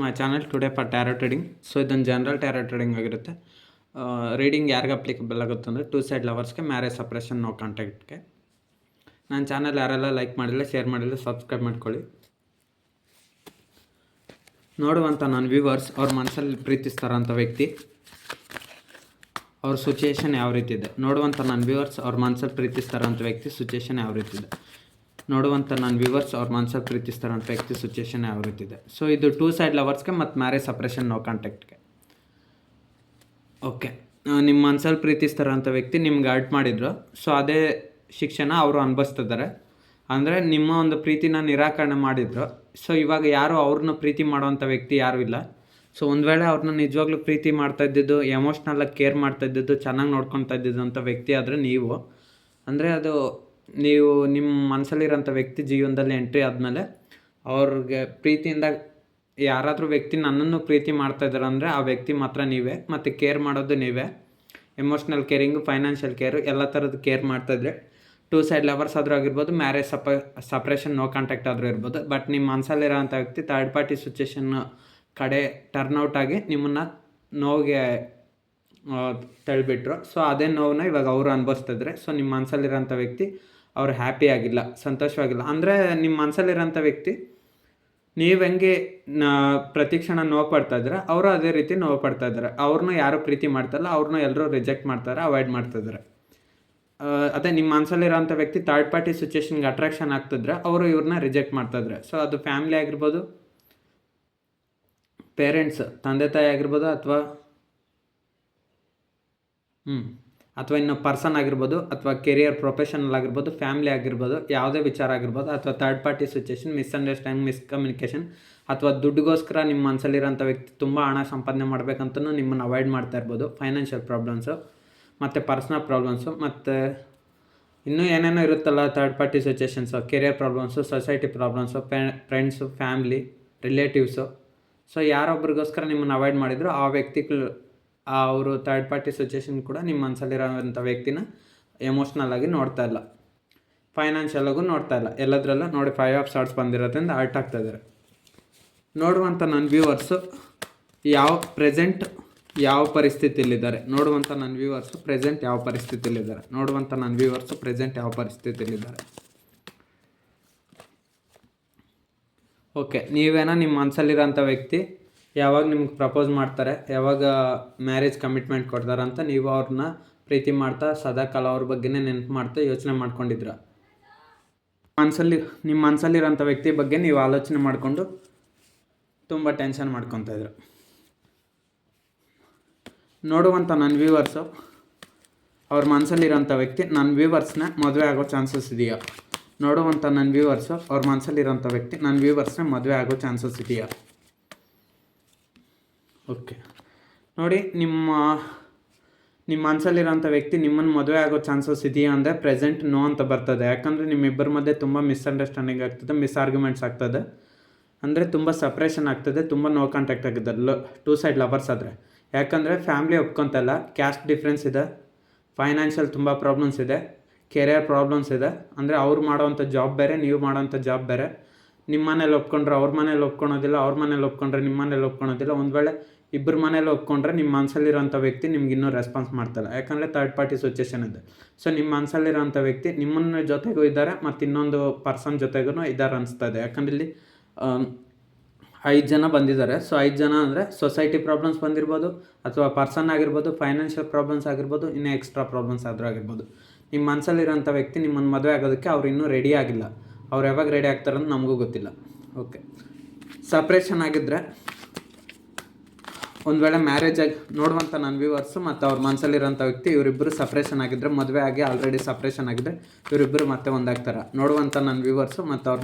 My channel today for tarot trading. So ಇದೊಂದು general tarot trading ಆಗಿರುತ್ತೆ. Reading ಯಾರಿಗೆ applicable ಆಗುತ್ತೆ ಅಂದರೆ ಟೂ ಸೈಡ್ ಲವರ್ಸ್ಗೆ, ಮ್ಯಾರೇಜ್ ಸಪ್ರೇಷನ್, ನೋ ಕಾಂಟ್ಯಾಕ್ಟ್ಗೆ. ನನ್ನ ಚಾನಲ್ ಯಾರೆಲ್ಲ ಲೈಕ್ ಮಾಡಿಲ್ಲ, ಶೇರ್ ಮಾಡಿಲ್ಲ, ಸಬ್ಸ್ಕ್ರೈಬ್ ಮಾಡ್ಕೊಳ್ಳಿ. ನೋಡುವಂಥ ನನ್ನ ವ್ಯೂವರ್ಸ್ ಅವ್ರ ಮನಸ್ಸಲ್ಲಿ ಪ್ರೀತಿಸ್ತಾರಂಥ ವ್ಯಕ್ತಿ ಅವ್ರ ಸಿಚುಯೇಷನ್ ಯಾವ ರೀತಿ ಇದೆ. ನೋಡುವಂಥ ನನ್ನ ವ್ಯೂವರ್ಸ್ ಅವ್ರ ಮನಸ್ಸಲ್ಲಿ ಪ್ರೀತಿಸ್ತಾರಂಥ ವ್ಯಕ್ತಿ ಸಿಚುಯೇಷನ್ ಯಾವ ರೀತಿ ಇದೆ. ನೋಡುವಂಥ ನನ್ನ ವ್ಯೂವರ್ಸ್ ಅವ್ರ ಮನಸ್ಸಲ್ಲಿ ಪ್ರೀತಿಸ್ತಾರಂಥ ವ್ಯಕ್ತಿ ಸಿಚುಯೇಷನ್ ಯಾವ ರೀತಿ ಇದೆ. ಸೊ ಇದು ಟೂ ಸೈಡ್ ಲವರ್ಸ್ಗೆ ಮತ್ತು ಮ್ಯಾರೇಜ್ ಸಪ್ರೇಷನ್, ನೋ ಕಾಂಟ್ಯಾಕ್ಟ್ಗೆ. ಓಕೆ, ನಿಮ್ಮ ಮನಸ್ಸಲ್ಲಿ ಪ್ರೀತಿಸ್ತಾರಂಥ ವ್ಯಕ್ತಿ ನಿಮ್ಗೆ ಹರ್ಟ್ ಮಾಡಿದ್ರು. ಸೊ ಅದೇ ಶಿಕ್ಷಣ ಅವರು ಅನುಭವಿಸ್ತಿದ್ದಾರೆ. ಅಂದರೆ ನಿಮ್ಮ ಒಂದು ಪ್ರೀತಿನ ನಿರಾಕರಣೆ ಮಾಡಿದ್ರು. ಸೊ ಇವಾಗ ಯಾರು ಅವ್ರನ್ನ ಪ್ರೀತಿ ಮಾಡೋವಂಥ ವ್ಯಕ್ತಿ ಯಾರೂ ಇಲ್ಲ. ಸೊ ಒಂದು ವೇಳೆ ಅವ್ರನ್ನ ನಿಜವಾಗ್ಲೂ ಪ್ರೀತಿ ಮಾಡ್ತಾ ಇದ್ದಿದ್ದು, ಎಮೋಷ್ನಲಾಗಿ ಕೇರ್ ಮಾಡ್ತಾ ಇದ್ದಿದ್ದು, ಚೆನ್ನಾಗಿ ನೋಡ್ಕೊತಾ ಇದ್ದಿದ್ದಂಥ ವ್ಯಕ್ತಿ ಆದರೆ ನೀವು, ಅಂದರೆ ಅದು ನೀವು ನಿಮ್ಮ ಮನಸ್ಸಲ್ಲಿರೋಂಥ ವ್ಯಕ್ತಿ ಜೀವನದಲ್ಲಿ ಎಂಟ್ರಿ ಆದಮೇಲೆ ಅವ್ರಿಗೆ ಪ್ರೀತಿಯಿಂದ ಯಾರಾದರೂ ವ್ಯಕ್ತಿ ನನ್ನನ್ನು ಪ್ರೀತಿ ಮಾಡ್ತಾ ಇದ್ದಾರೆ ಅಂದರೆ ಆ ವ್ಯಕ್ತಿ ಮಾತ್ರ ನೀವೇ. ಮತ್ತು ಕೇರ್ ಮಾಡೋದು ನೀವೇ. ಎಮೋಷ್ನಲ್ ಕೇರಿಂಗು, ಫೈನಾನ್ಷಿಯಲ್ ಕೇರು, ಎಲ್ಲ ಥರದ್ದು ಕೇರ್ ಮಾಡ್ತಾಯಿದ್ರೆ ಟೂ ಸೈಡ್ ಲವರ್ಸ್ ಆದರೂ ಆಗಿರ್ಬೋದು, ಮ್ಯಾರೇಜ್ ಸಪ್ರೇಷನ್, ನೋ ಕಾಂಟ್ಯಾಕ್ಟ್ ಆದರೂ ಇರ್ಬೋದು. ಬಟ್ ನಿಮ್ಮ ಮನಸ್ಸಲ್ಲಿರೋಂಥ ವ್ಯಕ್ತಿ ಥರ್ಡ್ ಪಾರ್ಟಿ ಸಿಚುಯೇಷನ್ ಕಡೆ ಟರ್ನ್ಔಟ್ ಆಗಿ ನಿಮ್ಮನ್ನು ನೋವಿಗೆ ತಳ್ಳಿಬಿಟ್ರು. ಸೊ ಅದೇ ನೋವನ್ನ ಇವಾಗ ಅವರು ಅನುಭವಿಸ್ತಿದ್ರೆ. ಸೊ ನಿಮ್ಮ ಮನಸ್ಸಲ್ಲಿರೋಂಥ ವ್ಯಕ್ತಿ ಅವರು ಹ್ಯಾಪಿ ಆಗಿಲ್ಲ, ಸಂತೋಷವಾಗಿಲ್ಲ. ಅಂದರೆ ನಿಮ್ಮ ಮನಸ್ಸಲ್ಲಿರೋಂಥ ವ್ಯಕ್ತಿ ನೀವು ಹೆಂಗೆ ಪ್ರತಿ ಕ್ಷಣ ನೋವು ಪಡ್ತಾಯಿದ್ರೆ ಅವರು ಅದೇ ರೀತಿ ನೋವು ಪಡ್ತಾಯಿದ್ದಾರೆ. ಅವ್ರನ್ನೂ ಯಾರೂ ಪ್ರೀತಿ ಮಾಡ್ತಾಯಿಲ್ಲ, ಅವ್ರನ್ನೂ ಎಲ್ಲರೂ ರಿಜೆಕ್ಟ್ ಮಾಡ್ತಾರೆ, ಅವಾಯ್ಡ್ ಮಾಡ್ತಾಯಿದ್ದಾರೆ. ಅದೇ ನಿಮ್ಮ ಮನಸ್ಸಲ್ಲಿರೋಂಥ ವ್ಯಕ್ತಿ ಥರ್ಡ್ ಪಾರ್ಟಿ ಸಿಚುಯೇಷನ್ಗೆ ಅಟ್ರಾಕ್ಷನ್ ಆಗ್ತಿದ್ರೆ ಅವರು ಇವ್ರನ್ನ ರಿಜೆಕ್ಟ್ ಮಾಡ್ತಾಯಿದ್ರೆ. ಸೊ ಅದು ಫ್ಯಾಮಿಲಿ ಆಗಿರ್ಬೋದು, ಪೇರೆಂಟ್ಸ್, ತಂದೆ ತಾಯಿ ಆಗಿರ್ಬೋದು, ಅಥವಾ ಇನ್ನು ಪರ್ಸನ್ ಆಗಿರ್ಬೋದು, ಅಥವಾ ಕೆರಿಯರ್ ಪ್ರೊಫೆಷನಲ್ ಆಗಿರ್ಬೋದು, ಫ್ಯಾಮಿಲಿ ಆಗಿರ್ಬೋದು, ಯಾವುದೇ ವಿಚಾರ ಆಗಿರ್ಬೋದು, ಅಥವಾ third party situation, misunderstanding, miscommunication, ಅಥವಾ ದುಡ್ಡುಗೋಸ್ಕರ ನಿಮ್ಮ ಮನಸ್ಸಲ್ಲಿರೋಂಥ ವ್ಯಕ್ತಿ ತುಂಬ ಹಣ ಸಂಪಾದನೆ ಮಾಡಬೇಕಂತಲೂ ನಿಮ್ಮನ್ನು ಅವಾಯ್ಡ್ ಮಾಡ್ತಾ ಇರ್ಬೋದು. ಫೈನಾನ್ಷಿಯಲ್ ಪ್ರಾಬ್ಲಮ್ಸು ಮತ್ತು ಪರ್ಸ್ನಲ್ ಪ್ರಾಬ್ಲಮ್ಸು, ಮತ್ತು ಇನ್ನೂ ಏನೇನೋ ಇರುತ್ತಲ್ಲ third party situations, career problems, society problems, friends, family, relatives. So ಯಾರೊಬ್ರಿಗೋಸ್ಕರ ನಿಮ್ಮನ್ನು ಅವಾಯ್ಡ್ ಮಾಡಿದ್ರು ಆ ವ್ಯಕ್ತಿಗಳು, ಅವರು ಥರ್ಡ್ ಪಾರ್ಟಿ ಸಿಚುಯೇಷನ್ ಕೂಡ ನಿಮ್ಮ ಮನಸ್ಸಲ್ಲಿರೋಂಥ ವ್ಯಕ್ತಿನ ಎಮೋಷ್ನಲ್ ಆಗಿ ನೋಡ್ತಾ ಇಲ್ಲ, ಫೈನಾನ್ಷಿಯಲಾಗೂ ನೋಡ್ತಾ ಇಲ್ಲ. ಎಲ್ಲದರಲ್ಲೂ ನೋಡಿ 5 ಆಫ್ ಸಾರ್ಟ್ಸ್ ಬಂದಿರೋದ್ರಿಂದ ಹರ್ಟ್ ಆಗ್ತಾಯಿದ್ದಾರೆ. ನೋಡುವಂಥ ನನ್ನ ವ್ಯೂವರ್ಸು ಪ್ರೆಸೆಂಟ್ ಯಾವ ಪರಿಸ್ಥಿತಿಯಲ್ಲಿದ್ದಾರೆ. ನೋಡುವಂಥ ನನ್ನ ವ್ಯೂವರ್ಸು ಪ್ರೆಸೆಂಟ್ ಯಾವ ಪರಿಸ್ಥಿತಿಯಲ್ಲಿದ್ದಾರೆ. ನೋಡುವಂಥ ನನ್ನ ವ್ಯೂವರ್ಸು ಪ್ರೆಸೆಂಟ್ ಯಾವ ಪರಿಸ್ಥಿತಿಯಲ್ಲಿದ್ದಾರೆ. ಓಕೆ, ನೀವೇನೋ ನಿಮ್ಮ ಮನಸ್ಸಲ್ಲಿರೋಂಥ ವ್ಯಕ್ತಿ ಯಾವಾಗ ನಿಮ್ಗೆ ಪ್ರಪೋಸ್ ಮಾಡ್ತಾರೆ, ಯಾವಾಗ ಮ್ಯಾರೇಜ್ ಕಮಿಟ್ಮೆಂಟ್ ಕೊಡ್ತಾರೆ ಅಂತ ನೀವು ಅವ್ರನ್ನ ಪ್ರೀತಿ ಮಾಡ್ತಾ ಸದಾಕಾಲ ಅವ್ರ ಬಗ್ಗೆನೇ ನೆನಪು ಮಾಡ್ತಾ ಯೋಚನೆ ಮಾಡ್ಕೊಂಡಿದ್ರ. ನಿಮ್ಮ ಮನಸ್ಸಲ್ಲಿರೋಂಥ ವ್ಯಕ್ತಿ ಬಗ್ಗೆ ನೀವು ಆಲೋಚನೆ ಮಾಡಿಕೊಂಡು ತುಂಬ ಟೆನ್ಷನ್ ಮಾಡ್ಕೊತಾಯಿದ್ರು. ನೋಡುವಂಥ ನನ್ನ ವ್ಯೂವರ್ಸು ಅವ್ರ ಮನಸ್ಸಲ್ಲಿರೋಂಥ ವ್ಯಕ್ತಿ ನನ್ನ ವ್ಯೂವರ್ಸ್ನ ಮದುವೆ ಆಗೋ ಚಾನ್ಸಸ್ ಇದೆಯಾ. ನೋಡುವಂಥ ನನ್ನ ವ್ಯೂವರ್ಸು ಅವ್ರ ಮನಸ್ಸಲ್ಲಿರೋಂಥ ವ್ಯಕ್ತಿ ನನ್ನ ವ್ಯೂವರ್ಸ್ನ ಮದುವೆ ಆಗೋ ಚಾನ್ಸಸ್ ಇದೆಯಾ. ಓಕೆ, ನೋಡಿ ನಿಮ್ಮ ಮನಸ್ಸಲ್ಲಿರೋಂಥ ವ್ಯಕ್ತಿ ನಿಮ್ಮನ್ನು ಮದುವೆ ಆಗೋ ಚಾನ್ಸಸ್ ಇದೆಯಾ ಅಂದರೆ ಪ್ರೆಸೆಂಟ್ ನೋ ಅಂತ ಬರ್ತದೆ. ಯಾಕಂದರೆ ನಿಮ್ಮಿಬ್ಬರ ಮಧ್ಯೆ ತುಂಬ ಮಿಸ್ಅಂಡರ್ಸ್ಟ್ಯಾಂಡಿಂಗ್ ಆಗ್ತದೆ, ಆರ್ಗ್ಯುಮೆಂಟ್ಸ್ ಆಗ್ತದೆ, ಅಂದರೆ ತುಂಬ ಸಪ್ರೇಷನ್ ಆಗ್ತದೆ, ತುಂಬ ನೋ ಕಾಂಟ್ಯಾಕ್ಟ್ ಆಗಿದೆ ಟೂ ಸೈಡ್ ಲವರ್ಸ್ ಆದರೆ. ಯಾಕಂದರೆ ಫ್ಯಾಮ್ಲಿ ಒಪ್ಕೊತಲ್ಲ, ಕ್ಯಾಸ್ಟ್ ಡಿಫ್ರೆನ್ಸ್ ಇದೆ, ಫೈನಾನ್ಷಿಯಲ್ ತುಂಬ ಪ್ರಾಬ್ಲಮ್ಸ್ ಇದೆ, ಕೆರಿಯರ್ ಪ್ರಾಬ್ಲಮ್ಸ್ ಇದೆ. ಅಂದರೆ ಅವ್ರು ಮಾಡೋವಂಥ ಜಾಬ್ ಬೇರೆ, ನೀವು ಮಾಡೋವಂಥ ಜಾಬ್ ಬೇರೆ. ನಿಮ್ಮ ಮನೇಲಿ ಒಪ್ಕೊಂಡ್ರೆ ಅವ್ರ ಮನೇಲಿ ಒಪ್ಕೊಳೋದಿಲ್ಲ, ಅವ್ರ ಮನೇಲಿ ಒಪ್ಕೊಂಡ್ರೆ ನಿಮ್ಮ ಮನೇಲಿ ಒಪ್ಕೊಳೋದಿಲ್ಲ. ಒಂದು ವೇಳೆ ಇಬ್ಬರು ಮನೇಲಿ ಒಪ್ಕೊಂಡ್ರೆ ನಿಮ್ಮ ಮನಸ್ಸಲ್ಲಿರೋಂಥ ವ್ಯಕ್ತಿ ನಿಮ್ಗೆ ಇನ್ನೂ ರೆಸ್ಪಾನ್ಸ್ ಮಾಡ್ತಾರೆ. ಯಾಕಂದರೆ ಥರ್ಡ್ ಪಾರ್ಟಿ ಸಿಚುಯೇಷನ್ ಇದೆ. ಸೊ ನಿಮ್ಮ ಮನಸ್ಸಲ್ಲಿರೋಂಥ ವ್ಯಕ್ತಿ ನಿಮ್ಮನ್ನ ಜೊತೆಗೂ ಇದ್ದಾರೆ ಮತ್ತು ಇನ್ನೊಂದು ಪರ್ಸನ್ ಜೊತೆಗೂ ಇದ್ದಾರೆ ಅನಿಸ್ತಾ ಇದೆ. ಯಾಕಂದರೆ ಇಲ್ಲಿ 5 ಜನ ಬಂದಿದ್ದಾರೆ. ಸೊ 5 ಜನ ಅಂದರೆ ಸೊಸೈಟಿ ಪ್ರಾಬ್ಲಮ್ಸ್ ಬಂದಿರ್ಬೋದು, ಅಥವಾ ಪರ್ಸನ್ ಆಗಿರ್ಬೋದು, ಫೈನಾನ್ಷಿಯಲ್ ಪ್ರಾಬ್ಲಮ್ಸ್ ಆಗಿರ್ಬೋದು, ಇನ್ನೂ ಎಕ್ಸ್ಟ್ರಾ ಪ್ರಾಬ್ಲಮ್ಸ್ ಆದರೂ ಆಗಿರ್ಬೋದು. ನಿಮ್ಮ ಮನಸ್ಸಲ್ಲಿರೋಂಥ ವ್ಯಕ್ತಿ ನಿಮ್ಮನ್ನು ಮದುವೆ ಆಗೋದಕ್ಕೆ ಅವ್ರು ಇನ್ನೂ ರೆಡಿ ಆಗಿಲ್ಲ. ಅವ್ರು ಯಾವಾಗ ರೆಡಿ ಆಗ್ತಾರಂತ ನಮಗೂ ಗೊತ್ತಿಲ್ಲ. ಓಕೆ, ಸಪ್ರೇಷನ್ ಆಗಿದ್ದರೆ ಒಂದು ವೇಳೆ ಮ್ಯಾರೇಜ್ ಆಗಿ ನೋಡುವಂಥ ನನ್ನ ವ್ಯೂವರ್ಸು ಮತ್ತು ಅವ್ರ ಮನಸ್ಸಲ್ಲಿರೋಂಥ ವ್ಯಕ್ತಿ ಇವರಿಬ್ಬರು ಸಪ್ರೇಷನ್ ಆಗಿದ್ದರೆ, ಮದುವೆ ಆಗಿ ಆಲ್ರೆಡಿ ಸಪ್ರೇಷನ್ ಆಗಿದ್ದರೆ ಇವರಿಬ್ಬರು ಮತ್ತೆ ಒಂದಾಗ್ತಾರೆ. ನೋಡುವಂಥ ನನ್ನ ವ್ಯೂವರ್ಸು ಮತ್ತು ಅವ್ರ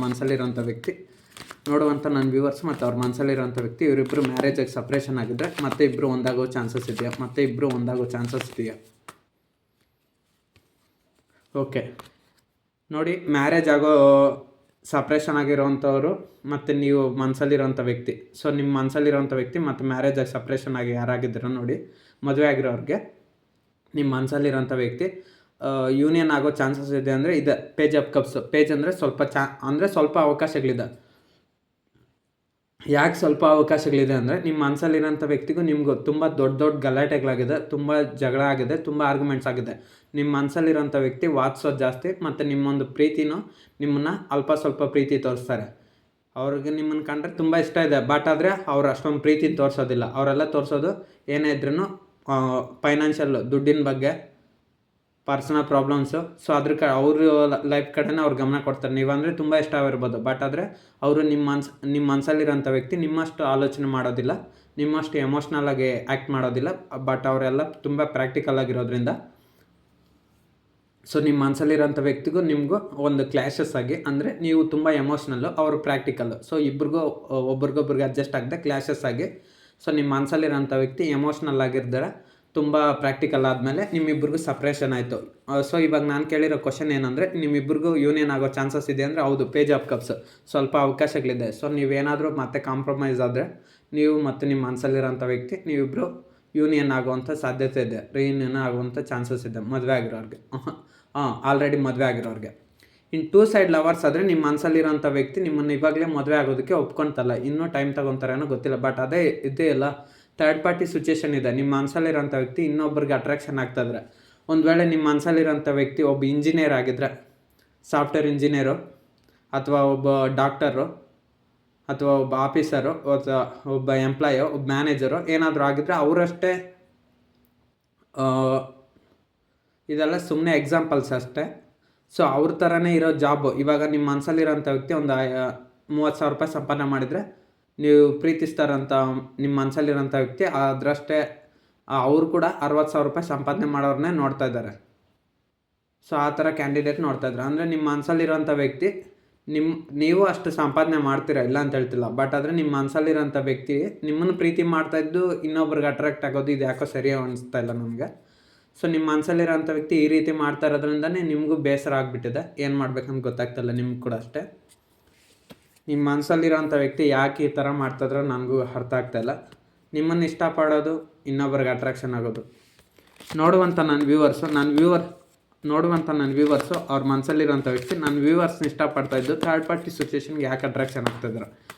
ಮನಸ್ಸಲ್ಲಿರೋಂಥ ವ್ಯಕ್ತಿ ಇವರಿಬ್ಬರು ಮ್ಯಾರೇಜ್ ಆಗಿ ಸಪ್ರೇಷನ್ ಆಗಿದ್ದರೆ ಮತ್ತೆ ಇಬ್ಬರು ಒಂದಾಗೋ ಚಾನ್ಸಸ್ ಇದೆಯಾ. ಓಕೆ, ನೋಡಿ ಮ್ಯಾರೇಜ್ ಆಗೋ ಸಪ್ರೇಷನ್ ಆಗಿರೋವಂಥವ್ರು ಮತ್ತು ನೀವು ಮನಸ್ಸಲ್ಲಿರೋಂಥ ವ್ಯಕ್ತಿ. ಸೊ ನಿಮ್ಮ ಮನಸ್ಸಲ್ಲಿರೋಂಥ ವ್ಯಕ್ತಿ ಮತ್ತು ಮ್ಯಾರೇಜ್ ಆಗಿ ಸಪ್ರೇಷನ್ ಆಗಿ ಯಾರಾಗಿದ್ದೀರೋ ನೋಡಿ, ಮದುವೆ ಆಗಿರೋರಿಗೆ ನಿಮ್ಮ ಮನಸ್ಸಲ್ಲಿರೋಂಥ ವ್ಯಕ್ತಿ ಯೂನಿಯನ್ ಆಗೋ ಚಾನ್ಸಸ್ ಇದೆ. ಅಂದರೆ ಇದೆ ಪೇಜ್ ಆಫ್ ಕಪ್ಸ್. ಪೇಜ್ ಅಂದರೆ ಸ್ವಲ್ಪ ಸ್ವಲ್ಪ ಅವಕಾಶಗಳಿದೆ. ಯಾಕೆ ಸ್ವಲ್ಪ ಅವಕಾಶಗಳಿದೆ ಅಂದರೆ ನಿಮ್ಮ ಮನಸ್ಸಲ್ಲಿರೋಂಥ ವ್ಯಕ್ತಿಗೂ ನಿಮಗೂ ತುಂಬ ದೊಡ್ಡ ದೊಡ್ಡ ಗಲಾಟೆಗಳಾಗಿದೆ, ತುಂಬ ಜಗಳ ಆಗಿದೆ, ತುಂಬ ಆರ್ಗ್ಯುಮೆಂಟ್ಸ್ ಆಗಿದೆ. ನಿಮ್ಮ ಮನಸ್ಸಲ್ಲಿರೋಂಥ ವ್ಯಕ್ತಿ ವಾದಿಸೋದು ಜಾಸ್ತಿ ಮತ್ತು ನಿಮ್ಮೊಂದು ಪ್ರೀತಿನೂ ನಿಮ್ಮನ್ನು ಅಲ್ಪ ಸ್ವಲ್ಪ ಪ್ರೀತಿ ತೋರಿಸ್ತಾರೆ. ಅವ್ರಿಗೆ ನಿಮ್ಮನ್ನು ಕಂಡ್ರೆ ತುಂಬ ಇಷ್ಟ ಇದೆ, ಬಟ್ ಆದರೆ ಅವ್ರು ಅಷ್ಟೊಂದು ಪ್ರೀತಿನ ತೋರಿಸೋದಿಲ್ಲ. ಅವರೆಲ್ಲ ತೋರಿಸೋದು ಏನೇ ಇದ್ರೂ ಫೈನಾನ್ಷಿಯಲ್ ದುಡ್ಡಿನ ಬಗ್ಗೆ, ಪರ್ಸನಲ್ ಪ್ರಾಬ್ಲಮ್ಸು. ಸೊ ಅದ್ರ ಅವರು ಲೈಫ್ ಕಡೆನೇ ಅವ್ರು ಗಮನ ಕೊಡ್ತಾರೆ. ನೀವಂದರೆ ತುಂಬ ಇಷ್ಟವಿರ್ಬೋದು, ಬಟ್ ಆದರೆ ಅವರು ನಿಮ್ಮ ಮನಸ್ಸಲ್ಲಿರೋಂಥ ವ್ಯಕ್ತಿ ನಿಮ್ಮಷ್ಟು ಆಲೋಚನೆ ಮಾಡೋದಿಲ್ಲ, ನಿಮ್ಮಷ್ಟು ಎಮೋಷ್ನಲಾಗಿ ಆ್ಯಕ್ಟ್ ಮಾಡೋದಿಲ್ಲ. ಬಟ್ ಅವರೆಲ್ಲ ತುಂಬ ಪ್ರಾಕ್ಟಿಕಲ್ ಆಗಿರೋದ್ರಿಂದ ಸೊ ನಿಮ್ಮ ಮನಸ್ಸಲ್ಲಿರೋಂಥ ವ್ಯಕ್ತಿಗೂ ನಿಮಗೂ ಒಂದು ಕ್ಲ್ಯಾಶಸ್ ಆಗಿ, ಅಂದರೆ ನೀವು ತುಂಬ ಎಮೋಷ್ನಲ್ಲು, ಅವರು ಪ್ರಾಕ್ಟಿಕಲ್ಲು. ಸೊ ಇಬ್ರಿಗೂ ಒಬ್ರಿಗೊಬ್ರಿಗೆ ಅಡ್ಜಸ್ಟ್ ಆಗದೆ ಕ್ಲ್ಯಾಶಸ್ ಆಗಿ, ಸೊ ನಿಮ್ಮ ಮನಸ್ಸಲ್ಲಿರೋಂಥ ವ್ಯಕ್ತಿ ಎಮೋಷ್ನಲ್ ಆಗಿರ್ತಾರೆ, ತುಂಬ ಪ್ರಾಕ್ಟಿಕಲ್ ಆದಮೇಲೆ ನಿಮ್ಮಿಬ್ಬರಿಗೂ ಸಪ್ರೇಷನ್ ಆಯಿತು. ಸೊ ಇವಾಗ ನಾನು ಕೇಳಿರೋ ಕ್ವಶನ್ ಏನಂದರೆ, ನಿಮ್ಮಿಬ್ಬರಿಗೂ ಯೂನಿಯನ್ ಆಗೋ ಚಾನ್ಸಸ್ ಇದೆ ಅಂದರೆ ಹೌದು, ಪೇಜ್ ಆಫ್ ಕಪ್ಸ್ ಸ್ವಲ್ಪ ಅವಕಾಶಗಳಿದೆ. ಸೊ ನೀವೇನಾದರೂ ಮತ್ತೆ ಕಾಂಪ್ರಮೈಸ್ ಆದರೆ ನೀವು ಮತ್ತು ನಿಮ್ಮ ಮನಸ್ಸಲ್ಲಿರೋಂಥ ವ್ಯಕ್ತಿ ನೀವಿಬ್ಬರು ಯೂನಿಯನ್ ಆಗುವಂಥ ಸಾಧ್ಯತೆ ಇದೆ, ರಿಯೂನಿಯನ್ ಆಗುವಂಥ ಚಾನ್ಸಸ್ ಇದೆ ಮದುವೆ ಆಗಿರೋರಿಗೆ. ಆಲ್ರೆಡಿ ಮದುವೆ ಆಗಿರೋರಿಗೆ. ಇನ್ನು 2 ಸೈಡ್ ಲವರ್ಸ್ ಆದರೆ ನಿಮ್ಮ ಮನಸ್ಸಲ್ಲಿರೋಂಥ ವ್ಯಕ್ತಿ ನಿಮ್ಮನ್ನು ಇವಾಗಲೇ ಮದುವೆ ಆಗೋದಕ್ಕೆ ಒಪ್ಕೊಳ್ತಲ್ಲ, ಇನ್ನೂ ಟೈಮ್ ತೊಗೊತಾರೇನೋ ಗೊತ್ತಿಲ್ಲ. ಬಟ್ ಇದೇ ಎಲ್ಲ ಥರ್ಡ್ ಪಾರ್ಟಿ ಸಿಚುವೇಶನ್ ಇದೆ. ನಿಮ್ಮ ಮನಸ್ಸಲ್ಲಿರೋಂಥ ವ್ಯಕ್ತಿ ಇನ್ನೊಬ್ಬರಿಗೆ ಅಟ್ರಾಕ್ಷನ್ ಆಗ್ತಾಯಿದ್ರೆ, ಒಂದು ವೇಳೆ ನಿಮ್ಮ ಮನಸ್ಸಲ್ಲಿರೋಂಥ ವ್ಯಕ್ತಿ ಒಬ್ಬ ಇಂಜಿನಿಯರ್ ಆಗಿದ್ದರೆ, ಸಾಫ್ಟ್ವೇರ್ ಇಂಜಿನಿಯರು ಅಥವಾ ಒಬ್ಬ ಡಾಕ್ಟರು ಅಥವಾ ಒಬ್ಬ ಆಫೀಸರು ಅಥವಾ ಒಬ್ಬ ಎಂಪ್ಲಾಯೋ, ಒಬ್ಬ ಮ್ಯಾನೇಜರು ಏನಾದರೂ ಆಗಿದ್ದರೆ ಅವರಷ್ಟೇ. ಇದೆಲ್ಲ ಸುಮ್ಮನೆ ಎಕ್ಸಾಂಪಲ್ಸ್ ಅಷ್ಟೇ. ಸೊ ಅವ್ರ ಥರನೇ ಇರೋ ಜಾಬು. ಇವಾಗ ನಿಮ್ಮ ಮನಸ್ಸಲ್ಲಿರೋಂಥ ವ್ಯಕ್ತಿ ಒಂದು 30,000 ರೂಪಾಯಿ ಸಂಪಾದನೆ ಮಾಡಿದರೆ, ನೀವು ಪ್ರೀತಿಸ್ತಾರಂಥ ನಿಮ್ಮ ಮನಸ್ಸಲ್ಲಿರೋಂಥ ವ್ಯಕ್ತಿ ಅದರಷ್ಟೇ ಅವರು ಕೂಡ 60,000 ರೂಪಾಯಿ ಸಂಪಾದನೆ ಮಾಡೋರನ್ನೇ ನೋಡ್ತಾ ಇದ್ದಾರೆ. ಸೊ ಆ ಥರ ಕ್ಯಾಂಡಿಡೇಟ್ ನೋಡ್ತಾಯಿದ್ದಾರೆ. ಅಂದರೆ ನಿಮ್ಮ ಮನಸ್ಸಲ್ಲಿರೋಂಥ ವ್ಯಕ್ತಿ ನೀವು ಅಷ್ಟು ಸಂಪಾದನೆ ಮಾಡ್ತೀರಾ, ಇಲ್ಲ ಅಂತ ಹೇಳ್ತಿಲ್ಲ. ಬಟ್ ಆದರೆ ನಿಮ್ಮ ಮನಸ್ಸಲ್ಲಿರೋಂಥ ವ್ಯಕ್ತಿ ನಿಮ್ಮನ್ನು ಪ್ರೀತಿ ಮಾಡ್ತಾಯಿದ್ದು ಇನ್ನೊಬ್ರಿಗೆ ಅಟ್ರಾಕ್ಟ್ ಆಗೋದು ಇದು ಯಾಕೋ ಸರಿ ಅನಿಸ್ತಾ ಇಲ್ಲ ನಮಗೆ. ಸೊ ನಿಮ್ಮ ಮನಸ್ಸಲ್ಲಿರೋಂಥ ವ್ಯಕ್ತಿ ಈ ರೀತಿ ಮಾಡ್ತಾ ಇರೋದ್ರಿಂದನೇ ನಿಮಗೂ ಬೇಸರ ಆಗಿಬಿಟ್ಟಿದೆ, ಏನು ಮಾಡ್ಬೇಕಂತ ಗೊತ್ತಾಗ್ತಿಲ್ಲ ನಿಮ್ಗೆ ಕೂಡ ಅಷ್ಟೇ. ನಿಮ್ಮ ಮನಸ್ಸಲ್ಲಿರೋಂಥ ವ್ಯಕ್ತಿ ಯಾಕೆ ಈ ಥರ ಮಾಡ್ತಾಯಿದ್ರೋ ನನಗೂ ಅರ್ಥ ಆಗ್ತಾಯಿಲ್ಲ. ನಿಮ್ಮನ್ನು ಇಷ್ಟಪಡೋದು ಇನ್ನೊಬ್ರಿಗೆ ಅಟ್ರಾಕ್ಷನ್ ಆಗೋದು ನೋಡುವಂಥ ನನ್ನ ವ್ಯೂವರ್ಸು ಅವ್ರ ಮನಸ್ಸಲ್ಲಿರೋಂಥ ವ್ಯಕ್ತಿ ನನ್ನ ವ್ಯೂವರ್ಸ್ನ ಇಷ್ಟಪಡ್ತಾಯಿದ್ದು ಥರ್ಡ್ ಪಾರ್ಟಿ ಸಿಚುವೇಶನ್ಗೆ ಯಾಕೆ ಅಟ್ರಾಕ್ಷನ್ ಆಗ್ತಾಯಿದ್ರು.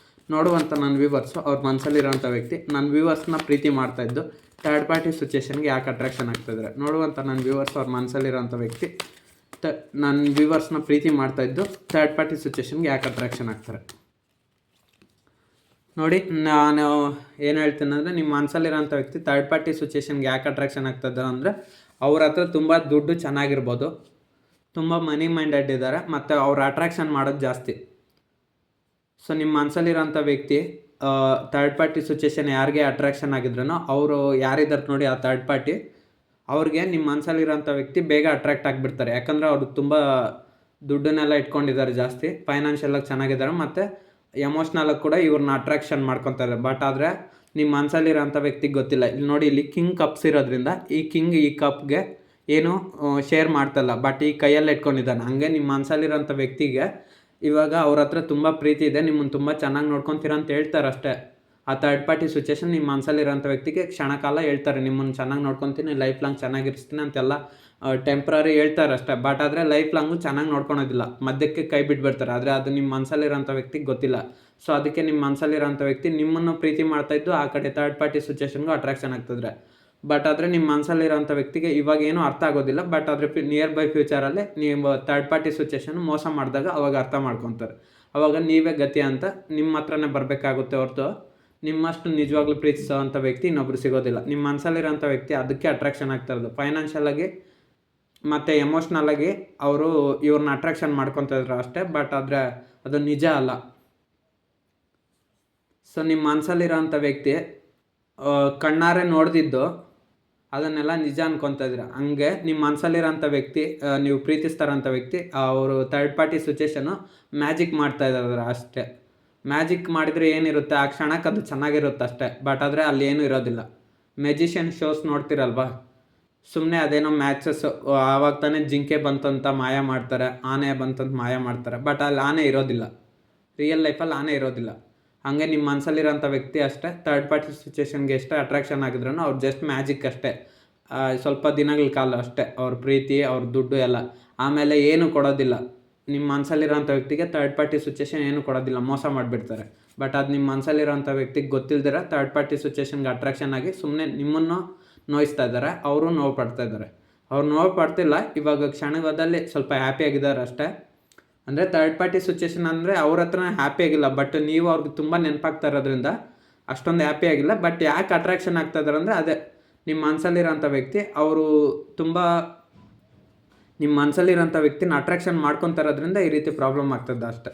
ನೋಡುವಂಥ ನನ್ನ ವ್ಯೂವರ್ಸು ಅವ್ರ ಮನಸ್ಸಲ್ಲಿರೋಂಥ ವ್ಯಕ್ತಿ ನನ್ನ ವ್ಯೂವರ್ಸ್ನ ಪ್ರೀತಿ ಮಾಡ್ತಾಯಿದ್ದು ಥರ್ಡ್ ಪಾರ್ಟಿ ಸಿಚುವೇಶನ್ಗೆ ಯಾಕೆ ಅಟ್ರಾಕ್ಷನ್ ಆಗ್ತಾಯಿದ್ದಾರೆ. ನೋಡುವಂಥ ನನ್ನ ವ್ಯೂವರ್ಸ್ ಅವ್ರ ಮನಸ್ಸಲ್ಲಿರೋಂಥ ವ್ಯಕ್ತಿ ನನ್ನ ವ್ಯೂವರ್ಸ್ನ ಪ್ರೀತಿ ಮಾಡ್ತಾಯಿದ್ದು ಥರ್ಡ್ ಪಾರ್ಟಿ ಸಿಚುವೇಶನ್ಗೆ ಯಾಕೆ ಅಟ್ರಾಕ್ಷನ್ ಆಗ್ತಾರೆ ನೋಡಿ. ನಾನು ಏನು ಹೇಳ್ತೀನಿ ಅಂದರೆ, ನಿಮ್ಮ ಮನಸ್ಸಲ್ಲಿರೋಂಥ ವ್ಯಕ್ತಿ ಥರ್ಡ್ ಪಾರ್ಟಿ ಸಿಚುವೇಶನ್ಗೆ ಯಾಕೆ ಅಟ್ರಾಕ್ಷನ್ ಆಗ್ತದೆ ಅಂದರೆ, ಅವ್ರ ಹತ್ರ ತುಂಬ ದುಡ್ಡು ಚೆನ್ನಾಗಿರ್ಬೋದು, ತುಂಬ ಮನಿ ಮೈಂಡೆಡ್ ಇದ್ದಾರೆ, ಮತ್ತು ಅವ್ರ ಅಟ್ರಾಕ್ಷನ್ ಮಾಡೋದು ಜಾಸ್ತಿ. ಸೊ ನಿಮ್ಮ ಮನಸ್ಸಲ್ಲಿರೋಂಥ ವ್ಯಕ್ತಿ ಥರ್ಡ್ ಪಾರ್ಟಿ ಸಿಚುವೇಶನ್ ಯಾರಿಗೆ ಅಟ್ರಾಕ್ಷನ್ ಆಗಿದ್ರೂ ಅವರು ಯಾರಿದ್ದಾರೆ ನೋಡಿ ಆ ಥರ್ಡ್ ಪಾರ್ಟಿ, ಅವ್ರಿಗೆ ನಿಮ್ಮ ಮನಸ್ಸಲ್ಲಿರೋಂಥ ವ್ಯಕ್ತಿ ಬೇಗ ಅಟ್ರಾಕ್ಟ್ ಆಗಿಬಿಡ್ತಾರೆ. ಯಾಕಂದರೆ ಅವರು ತುಂಬ ದುಡ್ಡನ್ನೆಲ್ಲ ಇಟ್ಕೊಂಡಿದ್ದಾರೆ, ಜಾಸ್ತಿ ಫೈನಾನ್ಷಿಯಲಾಗಿ ಚೆನ್ನಾಗಿದ್ದಾರೆ, ಮತ್ತು ಎಮೋಷ್ನಲಾಗಿ ಕೂಡ ಇವ್ರನ್ನ ಅಟ್ರಾಕ್ಷನ್ ಮಾಡ್ಕೊತಾರೆ. ಬಟ್ ಆದರೆ ನಿಮ್ಮ ಮನಸ್ಸಲ್ಲಿರೋಂಥ ವ್ಯಕ್ತಿಗೆ ಗೊತ್ತಿಲ್ಲ. ಇಲ್ಲಿ ನೋಡಿ, ಇಲ್ಲಿ ಕಿಂಗ್ ಕಪ್ಸ್ ಇರೋದ್ರಿಂದ ಈ ಕಪ್ಗೆ ಏನು ಶೇರ್ ಮಾಡ್ತಲ್ಲ, ಬಟ್ ಈ ಕೈಯಲ್ಲಿ ಇಟ್ಕೊಂಡಿದ್ದಾನೆ. ಹಂಗೆ ನಿಮ್ಮ ಮನಸ್ಸಲ್ಲಿರೋಂಥ ವ್ಯಕ್ತಿಗೆ ಇವಾಗ ಅವ್ರ ಹತ್ರ ತುಂಬ ಪ್ರೀತಿ ಇದೆ, ನಿಮ್ಮನ್ನು ತುಂಬ ಚೆನ್ನಾಗಿ ನೋಡ್ಕೊತೀರ ಅಂತ ಹೇಳ್ತಾರೆ ಅಷ್ಟೇ. ಆ ಥರ್ಡ್ ಪಾರ್ಟಿ ಸಿಚುವೇಶನ್ ನಿಮ್ಮ ಮನಸ್ಸಲ್ಲಿರೋಂಥ ವ್ಯಕ್ತಿಗೆ ಕ್ಷಣಕಾಲ ಹೇಳ್ತಾರೆ, ನಿಮ್ಮನ್ನು ಚೆನ್ನಾಗಿ ನೋಡ್ಕೊತೀನಿ, ಲೈಫ್ ಲಾಂಗ್ ಚೆನ್ನಾಗಿರಿಸ್ತೀನಿ ಅಂತೆಲ್ಲ ಟೆಂಪ್ರರಿ ಹೇಳ್ತಾರೆ ಅಷ್ಟೇ. ಬಟ್ ಆದರೆ ಲೈಫ್ ಲಾಂಗು ಚೆನ್ನಾಗಿ ನೋಡ್ಕೊಳೋದಿಲ್ಲ, ಮಧ್ಯಕ್ಕೆ ಕೈ ಬಿಟ್ಬಿಡ್ತಾರೆ. ಆದರೆ ಅದು ನಿಮ್ಮ ಮನಸ್ಸಲ್ಲಿರೋಂಥ ವ್ಯಕ್ತಿಗೆ ಗೊತ್ತಿಲ್ಲ. ಸೊ ಅದಕ್ಕೆ ನಿಮ್ಮ ಮನಸ್ಸಲ್ಲಿರೋಂಥ ವ್ಯಕ್ತಿ ನಿಮ್ಮನ್ನು ಪ್ರೀತಿ ಮಾಡ್ತಾಯಿದ್ದು ಆ ಕಡೆ ಥರ್ಡ್ ಪಾರ್ಟಿ ಸಿಚುವೇಶನ್ಗೂ ಅಟ್ರಾಕ್ಷನ್ ಆಗ್ತಿದ್ರೆ. ಬಟ್ ಆದರೆ ನಿಮ್ಮ ಮನಸ್ಸಲ್ಲಿರೋಂಥ ವ್ಯಕ್ತಿಗೆ ಇವಾಗ ಏನೂ ಅರ್ಥ ಆಗೋದಿಲ್ಲ. ಬಟ್ ಆದರೆ ನಿಯರ್ ಬೈ ಫ್ಯೂಚರಲ್ಲಿ ನೀವು ಥರ್ಡ್ ಪಾರ್ಟಿ ಸಿಚುವೇಶನ್ ಮೋಸ ಮಾಡಿದಾಗ ಅವಾಗ ಅರ್ಥ ಮಾಡ್ಕೊತಾರೆ. ಅವಾಗ ನೀವೇ ಗತಿ ಅಂತ ನಿಮ್ಮ ಹತ್ರನೇ ಬರಬೇಕಾಗುತ್ತೆ ಹೊರತು ನಿಮ್ಮಷ್ಟು ನಿಜವಾಗ್ಲೂ ಪ್ರೀತಿಸೋವಂಥ ವ್ಯಕ್ತಿ ಇನ್ನೊಬ್ರು ಸಿಗೋದಿಲ್ಲ. ನಿಮ್ಮ ಮನಸ್ಸಲ್ಲಿರೋಂಥ ವ್ಯಕ್ತಿ ಅದಕ್ಕೆ ಅಟ್ರಾಕ್ಷನ್ ಆಗ್ತಾ ಇರೋದು. ಫೈನಾನ್ಷಿಯಲಾಗಿ ಮತ್ತು ಎಮೋಷ್ನಲಾಗಿ ಅವರು ಇವ್ರನ್ನ ಅಟ್ರಾಕ್ಷನ್ ಮಾಡ್ಕೊತಿದ್ರು ಅಷ್ಟೇ. ಬಟ್ ಆದರೆ ಅದು ನಿಜ ಅಲ್ಲ. ಸೊ ನಿಮ್ಮ ಮನಸ್ಸಲ್ಲಿರೋಂಥ ವ್ಯಕ್ತಿ ಕಣ್ಣಾರೆ ನೋಡ್ದಿದ್ದು ಅದನ್ನೆಲ್ಲ ನಿಜ ಅನ್ಕೊತಾ ಇದ್ದೀರ. ಹಂಗೆ ನಿಮ್ಮ ಮನಸ್ಸಲ್ಲಿರೋಂಥ ವ್ಯಕ್ತಿ, ನೀವು ಪ್ರೀತಿಸ್ತಾರಂಥ ವ್ಯಕ್ತಿ, ಅವರು ಥರ್ಡ್ ಪಾರ್ಟಿ ಸಿಚುವೇಶನ್ನು ಮ್ಯಾಜಿಕ್ ಮಾಡ್ತಾ ಇದ್ದಾರೆ ಅಷ್ಟೇ. ಮ್ಯಾಜಿಕ್ ಮಾಡಿದರೆ ಏನಿರುತ್ತೆ, ಆ ಕ್ಷಣಕ್ಕೆ ಅದು ಚೆನ್ನಾಗಿರುತ್ತೆ ಅಷ್ಟೇ. ಬಟ್ ಆದರೆ ಅಲ್ಲಿ ಏನೂ ಇರೋದಿಲ್ಲ. ಮೆಜಿಷಿಯನ್ ಶೋಸ್ ನೋಡ್ತಿರಲ್ವಾ, ಸುಮ್ಮನೆ ಅದೇನೋ ಮ್ಯಾಚಸ್, ಆವಾಗ ತಾನೇ ಜಿಂಕೆ ಬಂತಂತ ಮಾಯ ಮಾಡ್ತಾರೆ, ಆನೆ ಬಂತಂತ ಮಾಯ ಮಾಡ್ತಾರೆ. ಬಟ್ ಅಲ್ಲಿ ಆನೆ ಇರೋದಿಲ್ಲ, ರಿಯಲ್ ಲೈಫಲ್ಲಿ ಆನೆ ಇರೋದಿಲ್ಲ. ಹಾಗೆ ನಿಮ್ಮ ಮನಸ್ಸಲ್ಲಿರೋಂಥ ವ್ಯಕ್ತಿ ಅಷ್ಟೇ ಥರ್ಡ್ ಪಾರ್ಟಿ ಸಿಚುವೇಶನ್ಗೆ ಎಷ್ಟೇ ಅಟ್ರಾಕ್ಷನ್ ಆಗಿದ್ರೂ ಅವ್ರು ಜಸ್ಟ್ ಮ್ಯಾಜಿಕ್ ಅಷ್ಟೇ, ಸ್ವಲ್ಪ ದಿನಗಳ ಕಾಲ ಅಷ್ಟೇ. ಅವ್ರ ಪ್ರೀತಿ, ಅವ್ರ ದುಡ್ಡು ಎಲ್ಲ, ಆಮೇಲೆ ಏನು ಕೊಡೋದಿಲ್ಲ. ನಿಮ್ಮ ಮನಸ್ಸಲ್ಲಿರೋಂಥ ವ್ಯಕ್ತಿಗೆ ಥರ್ಡ್ ಪಾರ್ಟಿ ಸಿಚುವೇಶನ್ ಏನು ಕೊಡೋದಿಲ್ಲ, ಮೋಸ ಮಾಡಿಬಿಡ್ತಾರೆ. ಬಟ್ ಅದು ನಿಮ್ಮ ಮನಸ್ಸಲ್ಲಿರೋಂಥ ವ್ಯಕ್ತಿಗೆ ಗೊತ್ತಿಲ್ದಿರ ಥರ್ಡ್ ಪಾರ್ಟಿ ಸಿಚುವೇಷನ್ಗೆ ಅಟ್ರಾಕ್ಷನ್ ಆಗಿ ಸುಮ್ಮನೆ ನಿಮ್ಮನ್ನು ನೋಯಿಸ್ತಾ ಇದ್ದಾರೆ, ಅವರು ನೋವು ಪಡ್ತಾ ಇದ್ದಾರೆ. ಅವ್ರು ನೋವು ಪಡ್ತಿಲ್ಲ, ಇವಾಗ ಕ್ಷಣದಲ್ಲಿ ಸ್ವಲ್ಪ ಹ್ಯಾಪಿಯಾಗಿದ್ದಾರೆ ಅಷ್ಟೇ. ಅಂದರೆ ಥರ್ಡ್ ಪಾರ್ಟಿ ಸಿಚುವೇಷನ್ ಅಂದರೆ ಅವ್ರ ಹತ್ರ ಹ್ಯಾಪಿ ಆಗಿಲ್ಲ, ಬಟ್ ನೀವು ಅವ್ರಿಗೆ ತುಂಬ ನೆನಪಾಗ್ತಾ ಇರೋದ್ರಿಂದ ಅಷ್ಟೊಂದು ಹ್ಯಾಪಿ ಆಗಿಲ್ಲ. ಬಟ್ ಯಾಕೆ ಅಟ್ರಾಕ್ಷನ್ ಆಗ್ತಾ ಇದ್ದಾರೆ ಅಂದರೆ ಅದೇ ನಿಮ್ಮ ಮನಸ್ಸಲ್ಲಿರೋಂಥ ವ್ಯಕ್ತಿ ಅವರು ತುಂಬ ನಿಮ್ಮ ಮನಸ್ಸಲ್ಲಿರೋಂಥ ವ್ಯಕ್ತಿನ ಅಟ್ರಾಕ್ಷನ್ ಮಾಡ್ಕೊತಾ ಇರೋದ್ರಿಂದ ಈ ರೀತಿ ಪ್ರಾಬ್ಲಮ್ ಆಗ್ತದೆ ಅಷ್ಟೇ.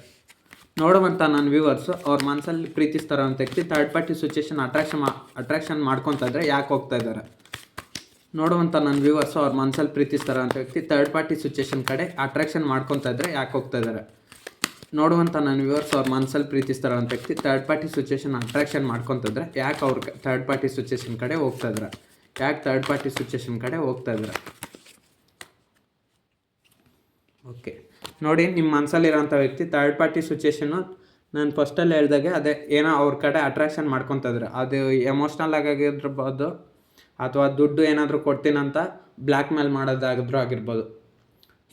ನೋಡುವಂಥ ನನ್ನ ವ್ಯೂವರ್ಸು ಅವ್ರ ಮನಸ್ಸಲ್ಲಿ ಪ್ರೀತಿಸ್ತಾರೋಂಥ ವ್ಯಕ್ತಿ ಥರ್ಡ್ ಪಾರ್ಟಿ ಸಿಚುವೇಷನ್ ಅಟ್ರಾಕ್ಷನ್ ಮಾಡ್ಕೊತಾ ಇದ್ರೆ ಯಾಕೆ ಹೋಗ್ತಾ ಇದ್ದಾರೆ? ನೋಡುವಂಥ ನನ್ನ ವ್ಯೂವರ್ಸು ಅವ್ರ ಮನಸ್ಸಲ್ಲಿ ಪ್ರೀತಿಸ್ತಾರೋಂಥ ವ್ಯಕ್ತಿ ಥರ್ಡ್ ಪಾರ್ಟಿ ಸಿಚುವೇಷನ್ ಕಡೆ ಅಟ್ರಾಕ್ಷನ್ ಮಾಡ್ಕೊತಾ ಇದ್ರೆ ಯಾಕೆ ಹೋಗ್ತಾ ಇದ್ದಾರೆ? ನೋಡುವಂಥ ನನ್ನ ವ್ಯೂವರ್ಸ್ ಅವ್ರ ಮನಸ್ಸಲ್ಲಿ ಪ್ರೀತಿಸ್ತಾರೋಂಥ ವ್ಯಕ್ತಿ ಥರ್ಡ್ ಪಾರ್ಟಿ ಸಿಚುವೇಷನ್ ಅಟ್ರಾಕ್ಷನ್ ಮಾಡ್ಕೊತಿದ್ರೆ ಯಾಕೆ ಅವ್ರು ಥರ್ಡ್ ಪಾರ್ಟಿ ಸಿಚುವೇಷನ್ ಕಡೆ ಹೋಗ್ತಾ ಇದ್ದಾರೆ? ಯಾಕೆ ಥರ್ಡ್ ಪಾರ್ಟಿ ಸಿಚುವೇಷನ್ ಕಡೆ ಹೋಗ್ತಾ ಇದ್ದಾರೆ? ಓಕೆ, ನೋಡಿ ನಿಮ್ಮ ಮನಸ್ಸಲ್ಲಿರೋಂಥ ವ್ಯಕ್ತಿ ಥರ್ಡ್ ಪಾರ್ಟಿ ಸಿಚುವೇಷನ್ನು ನಾನು ಫಸ್ಟಲ್ಲಿ ಹೇಳ್ದಾಗೆ ಅದೇ ಏನೋ ಅವ್ರ ಕಡೆ ಅಟ್ರಾಕ್ಷನ್ ಮಾಡ್ಕೊತಾ ಇದ್ದಾರೆ. ಅದು ಎಮೋಷ್ನಲ್ ಆಗಿರ್ಬೋದು ಅಥವಾ ದುಡ್ಡು ಏನಾದರೂ ಕೊಡ್ತೀನಂತ ಬ್ಲ್ಯಾಕ್ ಮೇಲ್ ಮಾಡೋದಾಗಿದ್ರೂ ಆಗಿರ್ಬೋದು.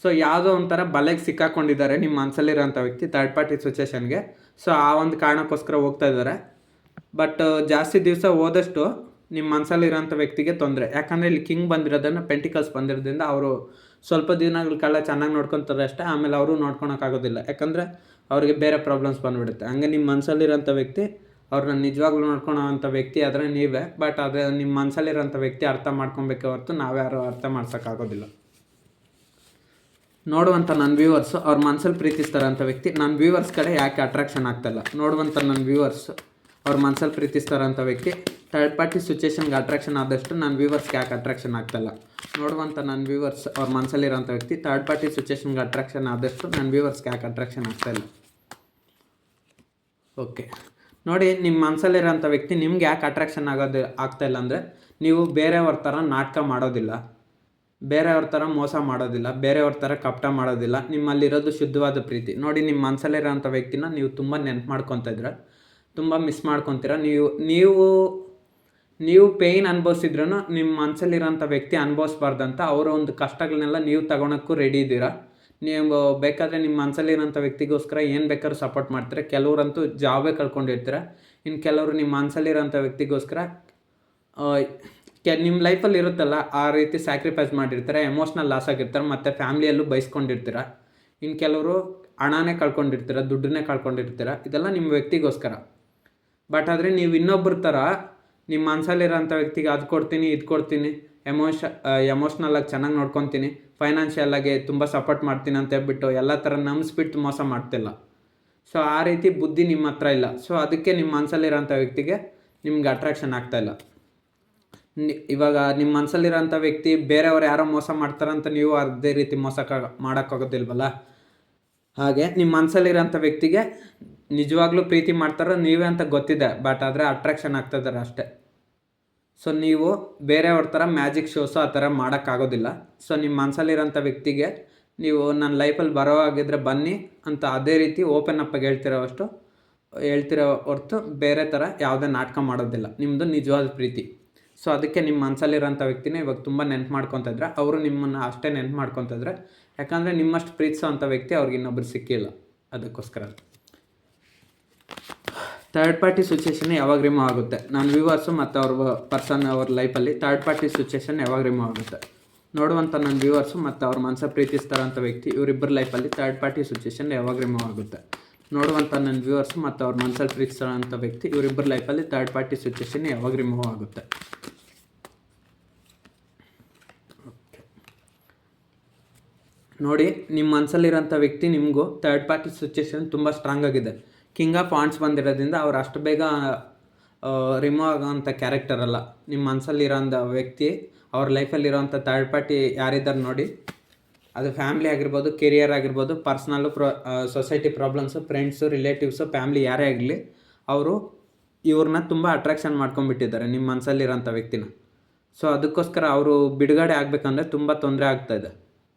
ಸೊ ಯಾವುದೋ ಒಂಥರ ಬಲೆಗೆ ಸಿಕ್ಕಾಕೊಂಡಿದ್ದಾರೆ ನಿಮ್ಮ ಮನಸ್ಸಲ್ಲಿರೋಂಥ ವ್ಯಕ್ತಿ ಥರ್ಡ್ ಪಾರ್ಟಿ ಸಿಚುವೇಷನ್ಗೆ. ಸೊ ಆ ಒಂದು ಕಾರಣಕ್ಕೋಸ್ಕರ ಹೋಗ್ತಾ ಇದ್ದಾರೆ. ಬಟ್ ಜಾಸ್ತಿ ದಿವಸ ಹೋದಷ್ಟು ನಿಮ್ಮ ಮನಸ್ಸಲ್ಲಿರೋಂಥ ವ್ಯಕ್ತಿಗೆ ತೊಂದರೆ. ಯಾಕಂದರೆ ಇಲ್ಲಿ ಕಿಂಗ್ ಬಂದಿರೋದನ್ನು ಪೆಂಟಿಕಲ್ಸ್ ಬಂದಿರೋದ್ರಿಂದ ಅವರು ಸ್ವಲ್ಪ ದಿನಗಳ ಕಾಲ ಚೆನ್ನಾಗಿ ನೋಡ್ಕೊತಾರೆ ಅಷ್ಟೇ, ಆಮೇಲೆ ಅವರು ನೋಡ್ಕೊಳಕ್ಕಾಗೋದಿಲ್ಲ. ಯಾಕಂದರೆ ಅವ್ರಿಗೆ ಬೇರೆ ಪ್ರಾಬ್ಲಮ್ಸ್ ಬಂದುಬಿಡುತ್ತೆ. ಹಂಗೆ ನಿಮ್ಮ ಮನಸ್ಸಲ್ಲಿರೋಂಥ ವ್ಯಕ್ತಿ ಅವ್ರನ್ನ ನಿಜವಾಗ್ಲೂ ನೋಡ್ಕೊಳೋವಂಥ ವ್ಯಕ್ತಿ ಆದರೆ ನೀವೇ. ಬಟ್ ಅದು ನಿಮ್ಮ ಮನಸ್ಸಲ್ಲಿರೋಂಥ ವ್ಯಕ್ತಿ ಅರ್ಥ ಮಾಡ್ಕೊಬೇಕೆ ಹೊರತು ನಾವ್ಯಾರು ಅರ್ಥ ಮಾಡ್ಸೋಕ್ಕಾಗೋದಿಲ್ಲ. ನೋಡುವಂಥ ನನ್ನ ವ್ಯೂವರ್ಸು ಅವ್ರ ಮನಸ್ಸಲ್ಲಿ ಪ್ರೀತಿಸ್ತಾರಂಥ ವ್ಯಕ್ತಿ ನನ್ನ ವ್ಯೂವರ್ಸ್ ಕಡೆ ಯಾಕೆ ಅಟ್ರಾಕ್ಷನ್ ಆಗ್ತಾಯಿಲ್ಲ? ನೋಡುವಂಥ ನನ್ನ ವ್ಯೂವರ್ಸ್ ಅವ್ರ ಮನಸ್ಸಲ್ಲಿ ಪ್ರೀತಿಸ್ತಾರಂಥ ವ್ಯಕ್ತಿ ಥರ್ಡ್ ಪಾರ್ಟಿ ಸಿಚುವೇಷನ್ಗೆ ಅಟ್ರಾಕ್ಷನ್ ಆದಷ್ಟು ನನ್ನ ವ್ಯೂವರ್ಸ್ಗೆ ಯಾಕೆ ಅಟ್ರಾಕ್ಷನ್ ಆಗ್ತಾಯಿಲ್ಲ? ನೋಡುವಂಥ ನನ್ನ ವ್ಯೂವರ್ಸ್ ಅವ್ರ ಮನಸ್ಸಲ್ಲಿರೋಂಥ ವ್ಯಕ್ತಿ ಥರ್ಡ್ ಪಾರ್ಟಿ ಸಿಚುವೇಷನ್ಗೆ ಅಟ್ರಾಕ್ಷನ್ ಆದಷ್ಟು ನನ್ನ ವ್ಯೂವರ್ಸ್ಗೆ ಯಾಕೆ ಅಟ್ರಾಕ್ಷನ್ ಆಗ್ತಾಯಿಲ್ಲ? ಓಕೆ, ನೋಡಿ ನಿಮ್ಮ ಮನಸ್ಸಲ್ಲಿರೋಂಥ ವ್ಯಕ್ತಿ ನಿಮ್ಗೆ ಯಾಕೆ ಅಟ್ರಾಕ್ಷನ್ ಆಗ್ತಾಯಿಲ್ಲ ಅಂದರೆ ನೀವು ಬೇರೆಯವ್ರ ಥರ ನಾಟಕ ಮಾಡೋದಿಲ್ಲ, ಬೇರೆಯವ್ರ ಥರ ಮೋಸ ಮಾಡೋದಿಲ್ಲ, ಬೇರೆಯವ್ರ ಥರ ಕಪಟ ಮಾಡೋದಿಲ್ಲ. ನಿಮ್ಮಲ್ಲಿರೋದು ಶುದ್ಧವಾದ ಪ್ರೀತಿ. ನೋಡಿ ನಿಮ್ಮ ಮನಸ್ಸಲ್ಲಿರೋಂಥ ವ್ಯಕ್ತಿನ ನೀವು ತುಂಬ ನೆನಪು ಮಾಡ್ಕೊತಾ ಇದ್ರೆ, ತುಂಬ ಮಿಸ್ ಮಾಡ್ಕೊತೀರ. ನೀವು ಪೇಯ್ನ್ ಅನುಭವಿಸಿದ್ರೂ ನಿಮ್ಮ ಮನಸ್ಸಲ್ಲಿರೋಂಥ ವ್ಯಕ್ತಿ ಅನುಭವಿಸ್ಬಾರ್ದಂತ ಅವರ ಒಂದು ಕಷ್ಟಗಳನ್ನೆಲ್ಲ ನೀವು ತಗೊಳಕ್ಕೂ ರೆಡಿ ಇದ್ದೀರಾ. ನೀವು ಬೇಕಾದರೆ ನಿಮ್ಮ ಮನಸ್ಸಲ್ಲಿರೋಂಥ ವ್ಯಕ್ತಿಗೋಸ್ಕರ ಏನು ಬೇಕಾದ್ರೂ ಸಪೋರ್ಟ್ ಮಾಡ್ತೀರ. ಕೆಲವರಂತೂ ಜಾಬೇ ಕಳ್ಕೊಂಡಿರ್ತೀರ, ಇನ್ನು ಕೆಲವರು ನಿಮ್ಮ ಮನಸ್ಸಲ್ಲಿರೋಂಥ ವ್ಯಕ್ತಿಗೋಸ್ಕರ ನಿಮ್ಮ ಲೈಫಲ್ಲಿ ಇರುತ್ತಲ್ಲ ಆ ರೀತಿ ಸ್ಯಾಕ್ರಿಫೈಸ್ ಮಾಡಿರ್ತಾರೆ, ಎಮೋಷ್ನಲ್ ಲಾಸ್ ಆಗಿರ್ತಾರೆ, ಮತ್ತು ಫ್ಯಾಮ್ಲಿಯಲ್ಲೂ ಬಯಸ್ಕೊಂಡಿರ್ತೀರ. ಇನ್ನು ಕೆಲವರು ಹಣನೇ ಕಳ್ಕೊಂಡಿರ್ತೀರ, ದುಡ್ಡನ್ನೇ ಕಳ್ಕೊಂಡಿರ್ತೀರ. ಇದೆಲ್ಲ ನಿಮ್ಮ ವ್ಯಕ್ತಿಗೋಸ್ಕರ. ಬಟ್ ಆದರೆ ನೀವು ಇನ್ನೊಬ್ಬರ ಥರ ನಿಮ್ಮ ಮನಸ್ಸಲ್ಲಿರೋಂಥ ವ್ಯಕ್ತಿಗೆ ಅದು ಕೊಡ್ತೀನಿ ಇದು ಕೊಡ್ತೀನಿ, ಎಮೋಷ್ನಲಾಗಿ ಚೆನ್ನಾಗಿ ನೋಡ್ಕೊತೀನಿ, ಫೈನಾನ್ಷಿಯಲಾಗಿ ತುಂಬ ಸಪೋರ್ಟ್ ಮಾಡ್ತೀನಿ ಅಂತ ಹೇಳ್ಬಿಟ್ಟು ಎಲ್ಲ ಥರ ನಂಬಿಸ್ಬಿಟ್ಟು ಮೋಸ ಮಾಡ್ತಿಲ್ಲ. ಸೊ ಆ ರೀತಿ ಬುದ್ಧಿ ನಿಮ್ಮ ಹತ್ರ ಇಲ್ಲ. ಸೊ ಅದಕ್ಕೆ ನಿಮ್ಮ ಮನಸ್ಸಲ್ಲಿರೋಂಥ ವ್ಯಕ್ತಿಗೆ ನಿಮ್ಗೆ ಅಟ್ರಾಕ್ಷನ್ ಆಗ್ತಾಯಿಲ್ಲ. ಇವಾಗ ನಿಮ್ಮ ಮನಸ್ಸಲ್ಲಿರೋಂಥ ವ್ಯಕ್ತಿ ಬೇರೆಯವ್ರು ಯಾರೋ ಮೋಸ ಮಾಡ್ತಾರಂತ ನೀವು ಅದೇ ರೀತಿ ಮೋಸ ಮಾಡೋಕ್ಕಾಗೋದಿಲ್ವಲ್ಲ. ಹಾಗೆ ನಿಮ್ಮ ಮನಸ್ಸಲ್ಲಿರೋಂಥ ವ್ಯಕ್ತಿಗೆ ನಿಜವಾಗ್ಲೂ ಪ್ರೀತಿ ಮಾಡ್ತಾರೋ ನೀವೇ ಅಂತ ಗೊತ್ತಿದೆ, ಬಟ್ ಆದರೆ ಅಟ್ರಾಕ್ಷನ್ ಆಗ್ತಾಯಿದ್ದಾರೆ ಅಷ್ಟೇ. ಸೊ ನೀವು ಬೇರೆಯವ್ರ ಥರ ಮ್ಯಾಜಿಕ್ ಶೋಸು ಆ ಥರ ಮಾಡೋಕ್ಕಾಗೋದಿಲ್ಲ. ಸೊ ನಿಮ್ಮ ಮನಸ್ಸಲ್ಲಿರೋಂಥ ವ್ಯಕ್ತಿಗೆ ನೀವು ನನ್ನ ಲೈಫಲ್ಲಿ ಬರೋವಾಗಿದ್ದರೆ ಬನ್ನಿ ಅಂತ ಅದೇ ರೀತಿ ಓಪನ್ ಅಪ್ಪಾಗಿ ಹೇಳ್ತಿರೋ ಹೊರ್ತು ಬೇರೆ ಥರ ಯಾವುದೇ ನಾಟಕ ಮಾಡೋದಿಲ್ಲ. ನಿಮ್ಮದು ನಿಜವಾದ ಪ್ರೀತಿ. ಸೊ ಅದಕ್ಕೆ ನಿಮ್ಮ ಮನಸ್ಸಲ್ಲಿರೋಂಥ ವ್ಯಕ್ತಿನ ಇವಾಗ ತುಂಬ ನೆನಪು ಮಾಡ್ಕೊತಾ ಇದ್ರೆ, ಅವರು ನಿಮ್ಮನ್ನು ಅಷ್ಟೇ ನೆನಪು ಮಾಡ್ಕೊತಾ ಇದ್ರೆ. ಯಾಕಂದರೆ ನಿಮ್ಮಷ್ಟು ಪ್ರೀತಿಸೋವಂಥ ವ್ಯಕ್ತಿ ಅವ್ರಿಗೆ ಇನ್ನೊಬ್ರು ಸಿಕ್ಕಿಲ್ಲ, ಅದಕ್ಕೋಸ್ಕರ. ಥರ್ಡ್ ಪಾರ್ಟಿ ಸಿಚುವೇಷನ್ ಯಾವಾಗ ರಿಮೂವ್ ಆಗುತ್ತೆ? ನನ್ನ ವ್ಯೂವರ್ಸು ಮತ್ತು ಅವ್ರ ಲೈಫಲ್ಲಿ ಥರ್ಡ್ ಪಾರ್ಟಿ ಸಿಚುವೇಷನ್ ಯಾವಾಗ ರಿಮೂವ್ ಆಗುತ್ತೆ? ನೋಡುವಂಥ ನನ್ನ ವ್ಯೂವರ್ಸು ಮತ್ತು ಅವ್ರ ಮನಸ್ಸ ಪ್ರೀತಿಸ್ತಾರಂಥ ವ್ಯಕ್ತಿ ಇವರಿಬ್ಬರ ಲೈಫಲ್ಲಿ ಥರ್ಡ್ ಪಾರ್ಟಿ ಸಿಚುವೇಷನ್ ಯಾವಾಗ ರಿಮೂವ್ ಆಗುತ್ತೆ? ನೋಡುವಂಥ ನನ್ನ ವ್ಯೂವರ್ಸು ಮತ್ತು ಅವ್ರ ಮನಸ್ಸಲ್ಲಿ ಪ್ರೀತಿಸ್ತಾರಂಥ ವ್ಯಕ್ತಿ ಇವರಿಬ್ಬರ ಲೈಫಲ್ಲಿ ಥರ್ಡ್ ಪಾರ್ಟಿ ಸಿಚುವೇಷನ್ ಯಾವಾಗ ರಿಮೂವ್ ಆಗುತ್ತೆ? ನೋಡಿ ನಿಮ್ಮ ಮನಸ್ಸಲ್ಲಿರೋಂಥ ವ್ಯಕ್ತಿ ನಿಮಗೂ ಥರ್ಡ್ ಪಾರ್ಟಿ ಸಿಚುವೇಷನ್ ತುಂಬ ಸ್ಟ್ರಾಂಗ್ ಆಗಿದೆ. ಕಿಂಗ್ ಆಫ್ ವಾಂಡ್ಸ್ ಬಂದಿರೋದ್ರಿಂದ ಅವ್ರು ಅಷ್ಟು ಬೇಗ ರಿಮೂವ್ ಆಗೋವಂಥ ಕ್ಯಾರೆಕ್ಟರ್ ಅಲ್ಲ. ನಿಮ್ಮ ಮನಸ್ಸಲ್ಲಿರೋಂಥ ವ್ಯಕ್ತಿ ಅವ್ರ ಲೈಫಲ್ಲಿರೋವಂಥ ಥರ್ಡ್ ಪಾರ್ಟಿ ಯಾರಿದ್ದಾರೆ ನೋಡಿ, ಅದು ಫ್ಯಾಮ್ಲಿ ಆಗಿರ್ಬೋದು, ಕೆರಿಯರ್ ಆಗಿರ್ಬೋದು, personal, society problems, friends, relatives, family ಯಾರೇ ಆಗಲಿ, ಅವರು ಇವ್ರನ್ನ ತುಂಬ ಅಟ್ರಾಕ್ಷನ್ ಮಾಡ್ಕೊಂಡ್ಬಿಟ್ಟಿದ್ದಾರೆ ನಿಮ್ಮ ಮನಸ್ಸಲ್ಲಿರೋಂಥ ವ್ಯಕ್ತಿನ. ಸೊ ಅದಕ್ಕೋಸ್ಕರ ಅವರು ಬಿಡುಗಡೆ ಆಗಬೇಕಂದ್ರೆ ತುಂಬ ತೊಂದರೆ ಆಗ್ತಾಯಿದೆ.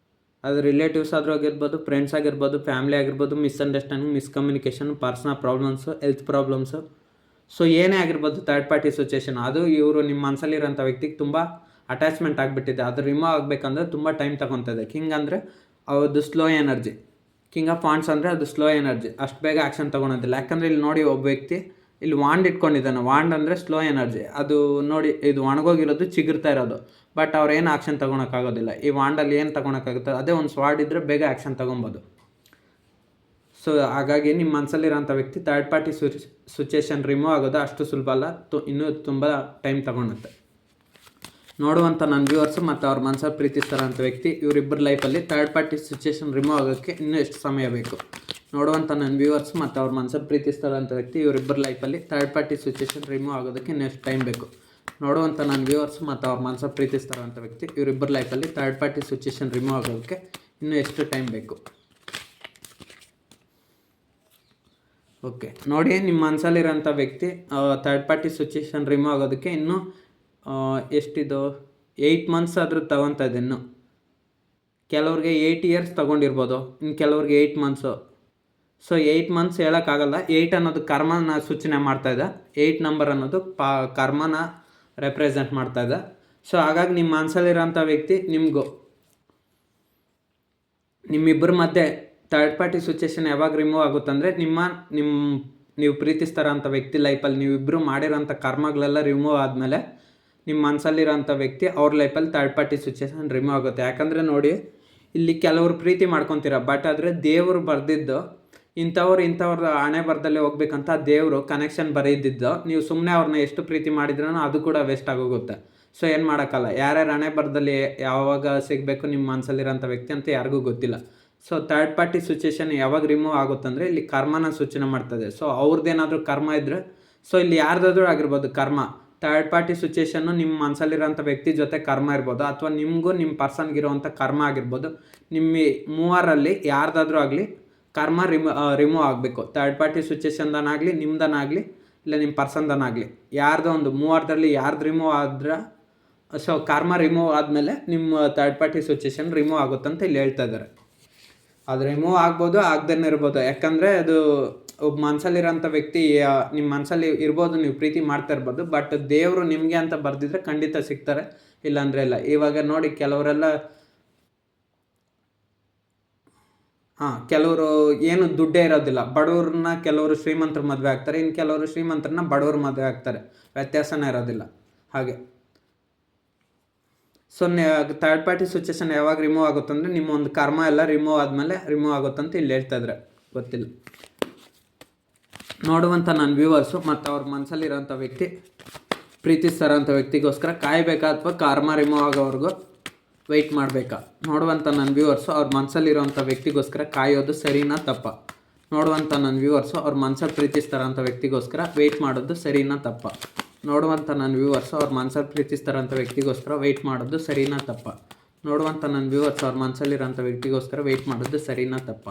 ಅದು ರಿಲೇಟಿವ್ಸ್ ಆದರೂ ಆಗಿರ್ಬೋದು, ಫ್ರೆಂಡ್ಸ್ ಆಗಿರ್ಬೋದು, ಫ್ಯಾಮ್ಲಿ ಆಗಿರ್ಬೋದು, misunderstanding, miscommunication, personal problems, health problems, so ಏನೇ ಆಗಿರ್ಬೋದು ಥರ್ಡ್ ಪಾರ್ಟಿ ಸಿಚುವೇಷನ್, ಅದು ಇವರು ನಿಮ್ಮ ಮನಸ್ಸಲ್ಲಿರೋಂಥ ವ್ಯಕ್ತಿಗೆ ತುಂಬ ಅಟ್ಯಾಚ್ಮೆಂಟ್ ಆಗಿಬಿಟ್ಟಿದೆ. ಅದು ರಿಮೂವ್ ಆಗಬೇಕಂದ್ರೆ ತುಂಬ ಟೈಮ್ ತಗೊತದೆ. ಕಿಂಗ್ ಅಂದರೆ ಅವ್ರದ್ದು slow energy. King of wands ಅಂದರೆ ಅದು ಸ್ಲೋ ಎನರ್ಜಿ, ಅಷ್ಟು ಬೇಗ ಆ್ಯಕ್ಷನ್ ತೊಗೊಳೋದಿಲ್ಲ. ಯಾಕಂದರೆ ಇಲ್ಲಿ ನೋಡಿ ಒಬ್ಬ ವ್ಯಕ್ತಿ ಇಲ್ಲಿ ವಾಂಡ್ ಇಟ್ಕೊಂಡಿದ್ದಾನೆ. ವಾಂಡ್ ಅಂದರೆ ಸ್ಲೋ ಎನರ್ಜಿ, ಅದು ನೋಡಿ ಇದು ಒಣಗೋಗಿರೋದು, ಚಿಗುರ್ತಾ ಇರೋದು, ಬಟ್ ಅವ್ರು ಏನು ಆ್ಯಕ್ಷನ್ ತೊಗೊಳಕ್ಕಾಗೋದಿಲ್ಲ. ಈ ವಾಂಡಲ್ಲಿ ಏನು ತೊಗೊಳಕ್ಕಾಗುತ್ತೆ? ಅದೇ ಒಂದು ಸ್ವಾಡ್ ಇದ್ದರೆ ಬೇಗ ಆ್ಯಕ್ಷನ್ ತೊಗೊಬೋದು. ಸೊ ಹಾಗಾಗಿ ನಿಮ್ಮ ಮನಸ್ಸಲ್ಲಿರೋಂಥ ವ್ಯಕ್ತಿ ಥರ್ಡ್ ಪಾರ್ಟಿ ಸಿಚುಯೇಷನ್ ರಿಮೂವ್ ಆಗೋದು ಅಷ್ಟು ಸುಲಭ ಅಲ್ಲ, ಇನ್ನೂ ತುಂಬ ಟೈಮ್ ತೊಗೊಳುತ್ತೆ. ನೋಡುವಂಥ ನನ್ನ ವ್ಯೂವರ್ಸು ಮತ್ತು ಅವ್ರ ಮನಸ್ಸಲ್ಲಿ ಪ್ರೀತಿಸ್ತಾರಂಥ ವ್ಯಕ್ತಿ ಇವರಿಬ್ಬರ ಲೈಫಲ್ಲಿ ಥರ್ಡ್ ಪಾರ್ಟಿ ಸಿಚುಯೇಷನ್ ರಿಮೂವ್ ಆಗೋಕ್ಕೆ ಇನ್ನೂ ಎಷ್ಟು ಸಮಯ ಬೇಕು? ನೋಡುವಂಥ ನನ್ನ ವ್ಯೂವರ್ಸ್ ಮತ್ತು ಅವ್ರ ಮನಸ್ಸಲ್ಲಿ ಪ್ರೀತಿಸ್ತಾರಂಥ ವ್ಯಕ್ತಿ ಇವರಿಬ್ಬರ ಲೈಫಲ್ಲಿ ಥರ್ಡ್ ಪಾರ್ಟಿ ಸಿಚುಯೇಷನ್ ರಿಮೂವ್ ಆಗೋದಕ್ಕೆ ಇನ್ನೂ ಎಷ್ಟು ಟೈಮ್ ಬೇಕು? ನೋಡುವಂಥ ನನ್ನ ವ್ಯೂವರ್ಸ್ ಮತ್ತು ಅವ್ರ ಮನಸ್ಸಲ್ಲಿ ಪ್ರೀತಿಸ್ತಾರಂಥ ವ್ಯಕ್ತಿ ಇವರಿಬ್ಬರ ಲೈಫಲ್ಲಿ ಥರ್ಡ್ ಪಾರ್ಟಿ ಸಿಚುಯೇಷನ್ ರಿಮೂವ್ ಆಗೋದಕ್ಕೆ ಇನ್ನೂ ಎಷ್ಟು ಟೈಮ್ ಬೇಕು? ಓಕೆ, ನೋಡಿ ನಿಮ್ಮ ಮನಸ್ಸಲ್ಲಿರೋಂಥ ವ್ಯಕ್ತಿ ಥರ್ಡ್ ಪಾರ್ಟಿ ಸಿಚುಯೇಷನ್ ರಿಮೂವ್ ಆಗೋದಕ್ಕೆ ಇನ್ನೂ ಎಷ್ಟಿದು 8 ಮಂತ್ಸ್ ಆದರೂ ತೊಗೊತಾ ಇದೆ. ಇನ್ನು ಕೆಲವ್ರಿಗೆ 8 ಇಯರ್ಸ್ ತೊಗೊಂಡಿರ್ಬೋದು, ಇನ್ನು ಕೆಲವ್ರಿಗೆ 8 ಮಂತ್ಸು. ಸೊ 8 ಮಂತ್ಸ್ ಹೇಳೋಕ್ಕಾಗಲ್ಲ. 8 ಅನ್ನೋದು ಕರ್ಮನ ಸೂಚನೆ ಮಾಡ್ತಾಯಿದೆ, 8 ನಂಬರ್ ಅನ್ನೋದು ಕರ್ಮನ ರೆಪ್ರೆಸೆಂಟ್ ಮಾಡ್ತಾಯಿದೆ. ಸೊ ಹಾಗಾಗಿ ನಿಮ್ಮ ಮನಸ್ಸಲ್ಲಿರೋಂಥ ವ್ಯಕ್ತಿ ನಿಮ್ಮಿಬ್ಬರ ಮಧ್ಯೆ ಥರ್ಡ್ ಪಾರ್ಟಿ ಸಿಚುಯೇಷನ್ ಯಾವಾಗ ರಿಮೂವ್ ಆಗುತ್ತಂದರೆ ನೀವು ಪ್ರೀತಿಸ್ತಾರಂಥ ವ್ಯಕ್ತಿ ಲೈಫಲ್ಲಿ ನೀವಿಬ್ಬರು ಮಾಡಿರೋಂಥ ಕರ್ಮಗಳೆಲ್ಲ ರಿಮೂವ್ ಆದಮೇಲೆ ನಿಮ್ಮ ಮನಸ್ಸಲ್ಲಿರೋಂಥ ವ್ಯಕ್ತಿ ಅವ್ರ ಲೈಫಲ್ಲಿ ಥರ್ಡ್ ಪಾರ್ಟಿ ಸಿಚುಯೇಷನ್ ರಿಮೂವ್ ಆಗುತ್ತೆ. ಯಾಕಂದರೆ ನೋಡಿ ಇಲ್ಲಿ ಕೆಲವರು ಪ್ರೀತಿ ಮಾಡ್ಕೊತೀರ, ಬಟ್ ಆದರೆ ದೇವರು ಬರೆದಿದ್ದು ಇಂಥವ್ರ ಹಣೆ ಬರದಲ್ಲಿ ಹೋಗ್ಬೇಕಂತ ದೇವರು ಕನೆಕ್ಷನ್ ಬರೆದಿದ್ದು, ನೀವು ಸುಮ್ಮನೆ ಅವ್ರನ್ನ ಎಷ್ಟು ಪ್ರೀತಿ ಮಾಡಿದ್ರೂ ಅದು ಕೂಡ ವೇಸ್ಟ್ ಆಗೋಗುತ್ತೆ. ಸೊ ಏನು ಮಾಡೋಕ್ಕಲ್ಲ, ಯಾರ್ಯಾರು ಹಣೆ ಬರದಲ್ಲಿ ಯಾವಾಗ ಸಿಗಬೇಕು ನಿಮ್ಮ ಮನಸ್ಸಲ್ಲಿರೋಂಥ ವ್ಯಕ್ತಿ ಅಂತ ಯಾರಿಗೂ ಗೊತ್ತಿಲ್ಲ. ಸೊ ಥರ್ಡ್ ಪಾರ್ಟಿ ಸಿಚುಯೇಷನ್ ಯಾವಾಗ ರಿಮೂವ್ ಆಗುತ್ತಂದರೆ ಇಲ್ಲಿ ಕರ್ಮನ ಸೂಚನೆ ಮಾಡ್ತದೆ. ಸೊ ಅವ್ರದ್ದೇನಾದರೂ ಕರ್ಮ ಇದ್ದರೆ, ಸೊ ಇಲ್ಲಿ ಯಾರ್ದಾದ್ರೂ ಆಗಿರ್ಬೋದು ಕರ್ಮ, ಥರ್ಡ್ ಪಾರ್ಟಿ ಸಿಚುಯೇಷನ್ನು ನಿಮ್ಮ ಮನಸ್ಸಲ್ಲಿರೋಂಥ ವ್ಯಕ್ತಿ ಜೊತೆ ಕರ್ಮ ಇರ್ಬೋದು, ಅಥವಾ ನಿಮಗೂ ನಿಮ್ಮ ಪರ್ಸನ್ಗಿರೋವಂಥ ಕರ್ಮ ಆಗಿರ್ಬೋದು. ನಿಮ್ಮ ಮೂವರಲ್ಲಿ ಯಾರ್ದಾದ್ರೂ ಆಗಲಿ ಕರ್ಮ ರಿಮೂವ್ ಆಗಬೇಕು. ಥರ್ಡ್ ಪಾರ್ಟಿ ಸಿಚುಯೇಷನ್ದನಾಗಲಿ, ನಿಮ್ದನಾಗಲಿ, ಇಲ್ಲ ನಿಮ್ಮ ಪರ್ಸನ್ದನಾಗಲಿ, ಯಾರ್ದೋ ಒಂದು ಮೂವರದಲ್ಲಿ ಯಾರ್ದು ರಿಮೂವ್ ಆದ್ರೆ, ಸೊ ಕರ್ಮ ರಿಮೂವ್ ಆದಮೇಲೆ ನಿಮ್ಮ ಥರ್ಡ್ ಪಾರ್ಟಿ ಸಿಚುಯೇಷನ್ ರಿಮೂವ್ ಆಗುತ್ತಂತ ಇಲ್ಲಿ ಹೇಳ್ತಾ ಇದ್ದಾರೆ. ಅದು ರಿಮೂವ್ ಆಗ್ಬೋದು, ಆಗದೇನೆ ಇರ್ಬೋದು. ಯಾಕಂದರೆ ಅದು ಒಬ್ಬ ಮನಸ್ಸಲ್ಲಿರೋಂಥ ವ್ಯಕ್ತಿ ನಿಮ್ಮ ಮನಸ್ಸಲ್ಲಿ ಇರ್ಬೋದು, ನೀವು ಪ್ರೀತಿ ಮಾಡ್ತಾ ಇರ್ಬೋದು, ಬಟ್ ದೇವರು ನಿಮಗೆ ಅಂತ ಬರೆದಿದ್ರೆ ಖಂಡಿತ ಸಿಗ್ತಾರೆ, ಇಲ್ಲಾಂದರೆ ಇಲ್ಲ. ಇವಾಗ ನೋಡಿ ಕೆಲವರೆಲ್ಲ ಕೆಲವರು ಏನು ದುಡ್ಡೇ ಇರೋದಿಲ್ಲ, ಬಡವ್ರನ್ನ ಕೆಲವರು ಶ್ರೀಮಂತರ ಮದುವೆ ಆಗ್ತಾರೆ, ಇನ್ನು ಕೆಲವರು ಶ್ರೀಮಂತರನ್ನ ಬಡವ್ರ ಮದುವೆ ಆಗ್ತಾರೆ, ವ್ಯತ್ಯಾಸನೇ ಇರೋದಿಲ್ಲ ಹಾಗೆ. ಸೊ ಥರ್ಡ್ ಪಾರ್ಟಿ ಸಿಚುಯೇಷನ್ ಯಾವಾಗ ರಿಮೂವ್ ಆಗುತ್ತಂದರೆ ನಿಮ್ಮ ಒಂದು ಕರ್ಮ ಎಲ್ಲ ರಿಮೂವ್ ಆದಮೇಲೆ ರಿಮೂವ್ ಆಗುತ್ತಂತ ಇಲ್ಲಿ ಹೇಳ್ತಾಯಿದ್ರೆ, ಗೊತ್ತಿಲ್ಲ. ನೋಡುವಂಥ ನನ್ನ ವ್ಯೂವರ್ಸು ಮತ್ತು ಅವ್ರ ಮನಸ್ಸಲ್ಲಿರೋಂಥ ವ್ಯಕ್ತಿ ಪ್ರೀತಿಸ್ತಾರಂಥ ವ್ಯಕ್ತಿಗೋಸ್ಕರ ಕಾಯಬೇಕಾ ಅಥವಾ ಕರ್ಮ ರಿಮೂವ್ ಆಗೋವರೆಗೂ ವೆಯ್ಟ್ ಮಾಡಬೇಕಾ? ನೋಡುವಂಥ ನನ್ನ ವ್ಯೂವರ್ಸು ಅವ್ರ ಮನಸ್ಸಲ್ಲಿರೋಂಥ ವ್ಯಕ್ತಿಗೋಸ್ಕರ ಕಾಯೋದು ಸರಿನಾ ತಪ್ಪ? ನೋಡುವಂಥ ನನ್ನ ವ್ಯೂವರ್ಸು ಅವ್ರ ಮನಸ್ಸಲ್ಲಿ ಪ್ರೀತಿಸ್ತಾರಂಥ ವ್ಯಕ್ತಿಗೋಸ್ಕರ ವೆಯ್ಟ್ ಮಾಡೋದು ಸರಿನಾ ತಪ್ಪ? ನೋಡುವಂಥ ನನ್ನ ವ್ಯೂವರ್ಸು ಅವ್ರ ಮನಸ್ಸಲ್ಲಿ ಪ್ರೀತಿಸ್ತಾರಂಥ ವ್ಯಕ್ತಿಗೋಸ್ಕರ ವೆಯ್ಟ್ ಮಾಡೋದು ಸರಿನಾ ತಪ್ಪ? ನೋಡುವಂಥ ನನ್ನ ವ್ಯೂವರ್ಸ್ ಅವ್ರ ಮನಸ್ಸಲ್ಲಿರೋಂಥ ವ್ಯಕ್ತಿಗೋಸ್ಕರ ವೆಯ್ಟ್ ಮಾಡೋದು ಸರಿನಾ ತಪ್ಪ?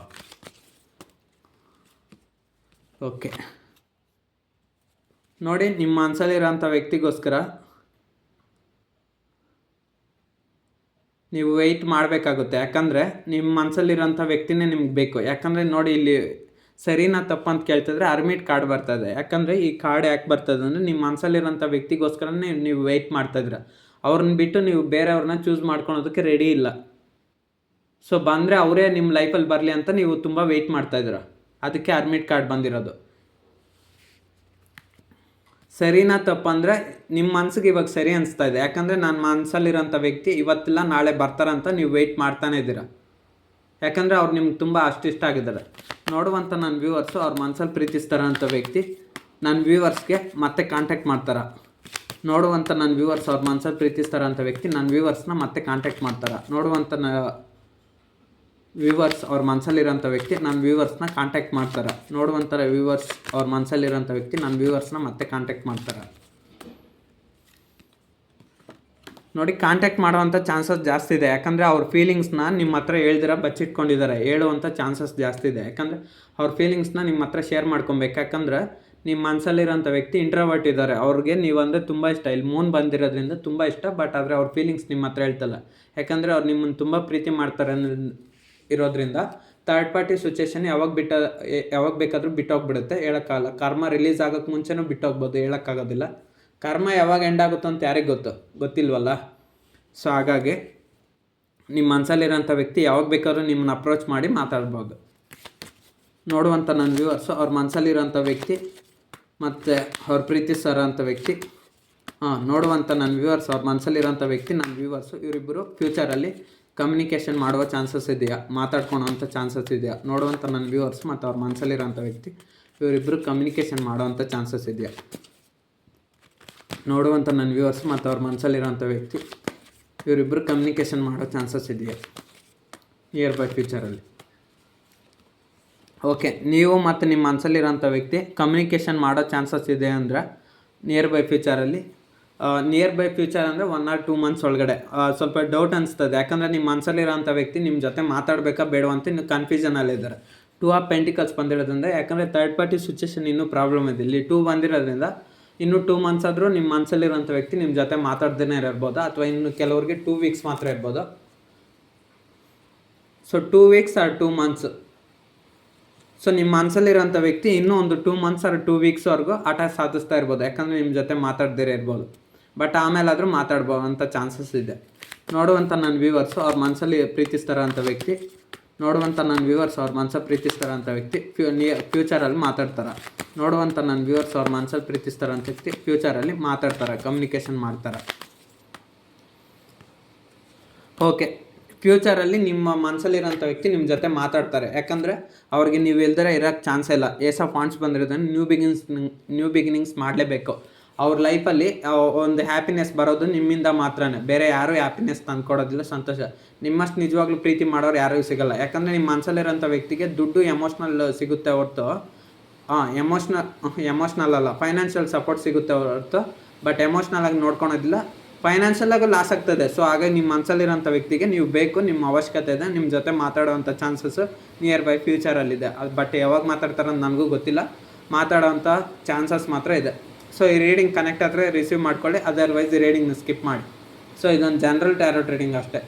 ಓಕೆ, ನೋಡಿ ನಿಮ್ಮ ಮನಸ್ಸಲ್ಲಿರೋಂಥ ವ್ಯಕ್ತಿಗೋಸ್ಕರ ನೀವು ವೆಯ್ಟ್ ಮಾಡಬೇಕಾಗುತ್ತೆ. ಯಾಕಂದರೆ ನಿಮ್ಮ ಮನಸ್ಸಲ್ಲಿರೋಂಥ ವ್ಯಕ್ತಿನೇ ನಿಮ್ಗೆ ಬೇಕು. ಯಾಕಂದರೆ ನೋಡಿ ಇಲ್ಲಿ ಸರಿನಾ ತಪ್ಪು ಅಂತ ಕೇಳ್ತಿದ್ರೆ ಅರ್ಮಿಟ್ ಕಾರ್ಡ್ ಬರ್ತದೆ. ಯಾಕಂದರೆ ಈ ಕಾರ್ಡ್ ಯಾಕೆ ಬರ್ತದೆ ಅಂದರೆ ನಿಮ್ಮ ಮನಸ್ಸಲ್ಲಿರೋಂಥ ವ್ಯಕ್ತಿಗೋಸ್ಕರನೇ ನೀವು ವೆಯ್ಟ್ ಮಾಡ್ತಾಯಿದ್ದೀರ. ಅವ್ರನ್ನ ಬಿಟ್ಟು ನೀವು ಬೇರೆಯವ್ರನ್ನ ಚೂಸ್ ಮಾಡ್ಕೊಳೋದಕ್ಕೆ ರೆಡಿ ಇಲ್ಲ. ಸೊ ಬಂದರೆ ಅವರೇ ನಿಮ್ಮ ಲೈಫಲ್ಲಿ ಬರಲಿ ಅಂತ ನೀವು ತುಂಬ ವೆಯ್ಟ್ ಮಾಡ್ತಾಯಿದ್ದೀರ, ಅದಕ್ಕೆ ಅರ್ಮಿಟ್ ಕಾರ್ಡ್ ಬಂದಿರೋದು. ಸರಿನಾ ತಪ್ಪಂದರೆ ನಿಮ್ಮ ಮನಸ್ಸಿಗೆ ಇವಾಗ ಸರಿ ಅನಿಸ್ತಾ ಇದೆ, ಯಾಕಂದರೆ ನನ್ನ ಮನಸ್ಸಲ್ಲಿರೋಂಥ ವ್ಯಕ್ತಿ ಇವತ್ತಿಲ್ಲ ನಾಳೆ ಬರ್ತಾರಂತ ನೀವು ವೆಯ್ಟ್ ಮಾಡ್ತಾನೆ ಇದ್ದೀರ. ಯಾಕಂದರೆ ಅವ್ರು ನಿಮ್ಗೆ ತುಂಬ ಅಷ್ಟಿಷ್ಟ ಆಗಿದ್ದಾರೆ. ನೋಡುವಂಥ ನನ್ನ ವ್ಯೂವರ್ಸು ಅವ್ರ ಮನಸ್ಸಲ್ಲಿ ಪ್ರೀತಿಸ್ತಾರಂಥ ವ್ಯಕ್ತಿ ನನ್ನ ವ್ಯೂವರ್ಸ್ಗೆ ಮತ್ತೆ ಕಾಂಟ್ಯಾಕ್ಟ್ ಮಾಡ್ತಾರೆ. ನೋಡುವಂಥ ನನ್ನ ವ್ಯೂವರ್ಸ್ ಅವ್ರ ಮನಸ್ಸಲ್ಲಿ ಪ್ರೀತಿಸ್ತಾರಂಥ ವ್ಯಕ್ತಿ ನನ್ನ ವ್ಯೂವರ್ಸ್ನ ಮತ್ತೆ ಕಾಂಟ್ಯಾಕ್ಟ್ ಮಾಡ್ತಾರೆ. ನೋಡುವಂಥ ವ್ಯೂವರ್ಸ್ ಅವ್ರ ಮನಸ್ಸಲ್ಲಿರೋಂಥ ವ್ಯಕ್ತಿ ನನ್ನ ವ್ಯೂವರ್ಸ್ನ ಕಾಂಟ್ಯಾಕ್ಟ್ ಮಾಡ್ತಾರೆ. ನೋಡುವಂಥ ವ್ಯೂವರ್ಸ್ ಅವ್ರ ಮನಸ್ಸಲ್ಲಿರೋಂಥ ವ್ಯಕ್ತಿ ನನ್ನ ವ್ಯೂವರ್ಸ್ನ ಮತ್ತೆ ಕಾಂಟ್ಯಾಕ್ಟ್ ಮಾಡ್ತಾರೆ. ನೋಡಿ ಕಾಂಟ್ಯಾಕ್ಟ್ ಮಾಡುವಂಥ ಚಾನ್ಸಸ್ ಜಾಸ್ತಿ ಇದೆ. ಯಾಕಂದರೆ ಅವ್ರ ಫೀಲಿಂಗ್ಸ್ನ ನಿಮ್ಮ ಹತ್ರ ಹೇಳ್ದಿರ ಬಚ್ಚಿಟ್ಕೊಂಡಿದ್ದಾರೆ, ಹೇಳುವಂಥ ಚಾನ್ಸಸ್ ಜಾಸ್ತಿ ಇದೆ. ಯಾಕಂದರೆ ಅವ್ರ ಫೀಲಿಂಗ್ಸ್ನ ನಿಮ್ಮ ಹತ್ರ ಶೇರ್ ಮಾಡ್ಕೊಬೇಕು. ಯಾಕಂದರೆ ನಿಮ್ಮ ಮನಸ್ಸಲ್ಲಿರೋಂಥ ವ್ಯಕ್ತಿ ಇಂಟ್ರೋವರ್ಟ್ ಇದ್ದಾರೆ, ಅವ್ರಿಗೆ ನೀವಂದರೆ ತುಂಬ ಇಷ್ಟ, ಇಲ್ಲಿ ಮೂನ್ ಬಂದಿರೋದ್ರಿಂದ ತುಂಬ ಇಷ್ಟ. ಬಟ್ ಆದರೆ ಅವ್ರ ಫೀಲಿಂಗ್ಸ್ ನಿಮ್ಮ ಹತ್ರ ಹೇಳ್ತಲ್ಲ. ಯಾಕಂದರೆ ಅವ್ರು ನಿಮ್ಮನ್ನು ತುಂಬ ಪ್ರೀತಿ ಮಾಡ್ತಾರೆ ಇರೋದ್ರಿಂದ ಥರ್ಡ್ ಪಾರ್ಟಿ ಸಿಚುಯೇಷನ್ ಯಾವಾಗ ಬೇಕಾದರೂ ಬಿಟ್ಟೋಗ್ಬಿಡುತ್ತೆ, ಹೇಳೋಕ್ಕಾಗಲ್ಲ. ಕರ್ಮ ರಿಲೀಸ್ ಆಗೋಕ್ಕೆ ಮುಂಚೆನೂ ಬಿಟ್ಟೋಗ್ಬೋದು, ಹೇಳೋಕ್ಕಾಗೋದಿಲ್ಲ. ಕರ್ಮ ಯಾವಾಗ ಎಂಡ್ ಆಗುತ್ತೋ ಅಂತ ಯಾರಿಗೆ ಗೊತ್ತಿಲ್ವಲ್ಲ. ಸೊ ಹಾಗಾಗಿ ನಿಮ್ಮ ಮನಸ್ಸಲ್ಲಿರೋಂಥ ವ್ಯಕ್ತಿ ಯಾವಾಗ ಬೇಕಾದ್ರೂ ನಿಮ್ಮನ್ನ ಅಪ್ರೋಚ್ ಮಾಡಿ ಮಾತಾಡ್ಬೋದು. ನೋಡುವಂಥ ನನ್ನ ವ್ಯೂವರ್ಸು ಅವ್ರ ಮನಸ್ಸಲ್ಲಿರೋಂಥ ವ್ಯಕ್ತಿ ಮತ್ತು ಅವ್ರ ಪ್ರೀತಿಸೋ ಅಂಥ ವ್ಯಕ್ತಿ ನೋಡುವಂಥ ನನ್ನ ವ್ಯೂವರ್ಸ್ ಅವ್ರ ಮನಸ್ಸಲ್ಲಿರೋಂಥ ವ್ಯಕ್ತಿ ನನ್ನ ವ್ಯೂವರ್ಸು ಇವರಿಬ್ಬರು ಫ್ಯೂಚರಲ್ಲಿ ಕಮ್ಯುನಿಕೇಷನ್ ಮಾಡುವ ಚಾನ್ಸಸ್ ಇದೆಯಾ, ಮಾತಾಡ್ಕೊಳೋವಂಥ ಚಾನ್ಸಸ್ ಇದೆಯಾ? ನೋಡುವಂಥ ನನ್ನ ವ್ಯೂವರ್ಸ್ ಮತ್ತು ಅವ್ರ ಮನಸ್ಸಲ್ಲಿರೋಂಥ ವ್ಯಕ್ತಿ ಇವರಿಬ್ಬರು ಕಮ್ಯುನಿಕೇಷನ್ ಮಾಡೋವಂಥ ಚಾನ್ಸಸ್ ಇದೆಯಾ? ನೋಡುವಂಥ ನನ್ನ ವ್ಯೂವರ್ಸ್ ಮತ್ತು ಅವ್ರ ಮನಸ್ಸಲ್ಲಿರೋಂಥ ವ್ಯಕ್ತಿ ಇವರಿಬ್ಬರು ಕಮ್ಯುನಿಕೇಷನ್ ಮಾಡೋ ಚಾನ್ಸಸ್ ಇದೆಯಾ ನಿಯರ್ ಬೈ ಫ್ಯೂಚರಲ್ಲಿ? ಓಕೆ, ನೀವು ಮತ್ತು ನಿಮ್ಮ ಮನಸ್ಸಲ್ಲಿರೋಂಥ ವ್ಯಕ್ತಿ ಕಮ್ಯುನಿಕೇಷನ್ ಮಾಡೋ ಚಾನ್ಸಸ್ ಇದೆ ಅಂದರೆ ನಿಯರ್ ಬೈ ಫ್ಯೂಚರಲ್ಲಿ ಅಂದರೆ 1 or 2 months ಒಳಗಡೆ. ಸ್ವಲ್ಪ ಡೌಟ್ ಅನಿಸ್ತದೆ, ಯಾಕಂದರೆ ನಿಮ್ಮ ಮನಸ್ಸಲ್ಲಿರೋಂಥ ವ್ಯಕ್ತಿ ನಿಮ್ಮ ಜೊತೆ ಮಾತಾಡಬೇಕಾ ಬೇಡವಾ ಅಂತ ಇನ್ನು ಕನ್ಫ್ಯೂಷನಲ್ಲಿದ್ದಾರೆ. 2 of Pentacles ಬಂದಿರೋದ್ರಿಂದ, ಯಾಕಂದರೆ ಥರ್ಡ್ ಪಾರ್ಟಿ ಸಿಚುವೇಷನ್ ಇನ್ನೂ ಪ್ರಾಬ್ಲಮ್ ಇದೆ. ಇಲ್ಲಿ 2 ಬಂದಿರೋದ್ರಿಂದ ಇನ್ನೂ 2 months ಆದರೂ ನಿಮ್ಮ ಮನಸ್ಸಲ್ಲಿರೋಂಥ ವ್ಯಕ್ತಿ ನಿಮ್ಮ ಜೊತೆ ಮಾತಾಡ್ದೇ ಇರ್ಬೋದು, ಅಥವಾ ಇನ್ನು ಕೆಲವ್ರಿಗೆ 2 weeks ಮಾತ್ರ ಇರ್ಬೋದು. So 2 weeks or 2 months. So ನಿಮ್ಮ ಮನಸ್ಸಲ್ಲಿರೋಂಥ ವ್ಯಕ್ತಿ ಇನ್ನೂ ಒಂದು 2 months or 2 weeksವರೆಗೂ ಆಟ ಸಾಧಿಸ್ತಾ ಇರ್ಬೋದು, ಯಾಕಂದರೆ ನಿಮ್ಮ ಜೊತೆ ಮಾತಾಡ್ದೇ ಇರ್ಬೋದು. ಬಟ್ ಆಮೇಲಾದರೂ ಮಾತಾಡ್ಬೋವಂಥ ಚಾನ್ಸಸ್ ಇದೆ. ನೋಡುವಂಥ ನನ್ನ ವ್ಯೂವರ್ಸು ಅವ್ರ ಮನಸ್ಸಲ್ಲಿ ಪ್ರೀತಿಸ್ತಾರಂಥ ವ್ಯಕ್ತಿ, ನೋಡುವಂಥ ನನ್ನ ವ್ಯೂವರ್ಸ್ ಅವ್ರ ಮನಸ್ಸಲ್ಲಿ ಪ್ರೀತಿಸ್ತಾರಂಥ ವ್ಯಕ್ತಿ ಫ್ಯೂಚರಲ್ಲಿ ಮಾತಾಡ್ತಾರೆ. ನೋಡುವಂಥ ನನ್ನ ವ್ಯೂವರ್ಸ್ ಅವ್ರ ಮನಸ್ಸಲ್ಲಿ ಪ್ರೀತಿಸ್ತಾರಂಥ ವ್ಯಕ್ತಿ ಫ್ಯೂಚರಲ್ಲಿ ಮಾತಾಡ್ತಾರೆ, ಕಮ್ಯುನಿಕೇಷನ್ ಮಾಡ್ತಾರೆ. ಓಕೆ, ಫ್ಯೂಚರಲ್ಲಿ ನಿಮ್ಮ ಮನಸ್ಸಲ್ಲಿರೋಂಥ ವ್ಯಕ್ತಿ ನಿಮ್ಮ ಜೊತೆ ಮಾತಾಡ್ತಾರೆ, ಯಾಕಂದರೆ ಅವ್ರಿಗೆ ನೀವು ಇಲ್ದರೆ ಇರೋಕ್ಕೆ ಚಾನ್ಸೇ ಇಲ್ಲ. ಏಸ್ ಆಫ್ ವಾಂಟ್ಸ್ ಬಂದಿರೋದನ್ನು ನ್ಯೂ ಬಿಗಿನಿಂಗ್ಸ್ ಮಾಡಲೇಬೇಕು. ಅವ್ರ ಲೈಫಲ್ಲಿ ಒಂದು ಹ್ಯಾಪಿನೆಸ್ ಬರೋದು ನಿಮ್ಮಿಂದ ಮಾತ್ರನೇ, ಬೇರೆ ಯಾರೂ ಹ್ಯಾಪಿನೆಸ್ ತಂದ್ಕೊಡೋದಿಲ್ಲ, ಸಂತೋಷ. ನಿಮ್ಮಷ್ಟು ನಿಜವಾಗ್ಲೂ ಪ್ರೀತಿ ಮಾಡೋರು ಯಾರಿಗೂ ಸಿಗೋಲ್ಲ, ಯಾಕಂದರೆ ನಿಮ್ಮ ಮನಸ್ಸಲ್ಲಿರೋಂಥ ವ್ಯಕ್ತಿಗೆ ದುಡ್ಡು ಎಮೋಷ್ನಲ್ ಸಿಗುತ್ತೆ ಹೊರತು ಎಮೋಷ್ನಲ್ ಅಲ್ಲ, ಫೈನಾನ್ಷಿಯಲ್ ಸಪೋರ್ಟ್ ಸಿಗುತ್ತೆ ಹೊರತು, ಬಟ್ ಎಮೋಷ್ನಲಾಗಿ ನೋಡ್ಕೊಳೋದಿಲ್ಲ, ಫೈನಾನ್ಷಿಯಲಾಗೂ ಲಾಸ್ ಆಗ್ತದೆ. ಸೊ ಹಾಗಾಗಿ ನಿಮ್ಮ ಮನಸ್ಸಲ್ಲಿರೋಂಥ ವ್ಯಕ್ತಿಗೆ ನೀವು ಬೇಕು, ನಿಮ್ಮ ಅವಶ್ಯಕತೆ ಇದೆ, ನಿಮ್ಮ ಜೊತೆ ಮಾತಾಡೋವಂಥ ಚಾನ್ಸಸ್ಸು ನಿಯರ್ ಬೈ ಫ್ಯೂಚರಲ್ಲಿದೆ. ಅದು ಬಟ್ ಯಾವಾಗ ಮಾತಾಡ್ತಾರೆ ಅಂತ ನನಗೂ ಗೊತ್ತಿಲ್ಲ, ಮಾತಾಡೋವಂಥ ಚಾನ್ಸಸ್ ಮಾತ್ರ ಇದೆ. ಸೊ ಈ ರೀಡಿಂಗ್ ಕನೆಕ್ಟ್ ಆದರೆ ರಿಸೀವ್ ಮಾಡ್ಕೊಳ್ಳಿ, ಅದರ್ವೈಸ್ ಈ ರೀಡಿಂಗ್ನ ಸ್ಕಿಪ್ ಮಾಡಿ. ಸೊ ಇದೊಂದು ಜನರಲ್ ಟ್ಯಾರೋ ಟ್ರೇಡಿಂಗ್ ಅಷ್ಟೇ.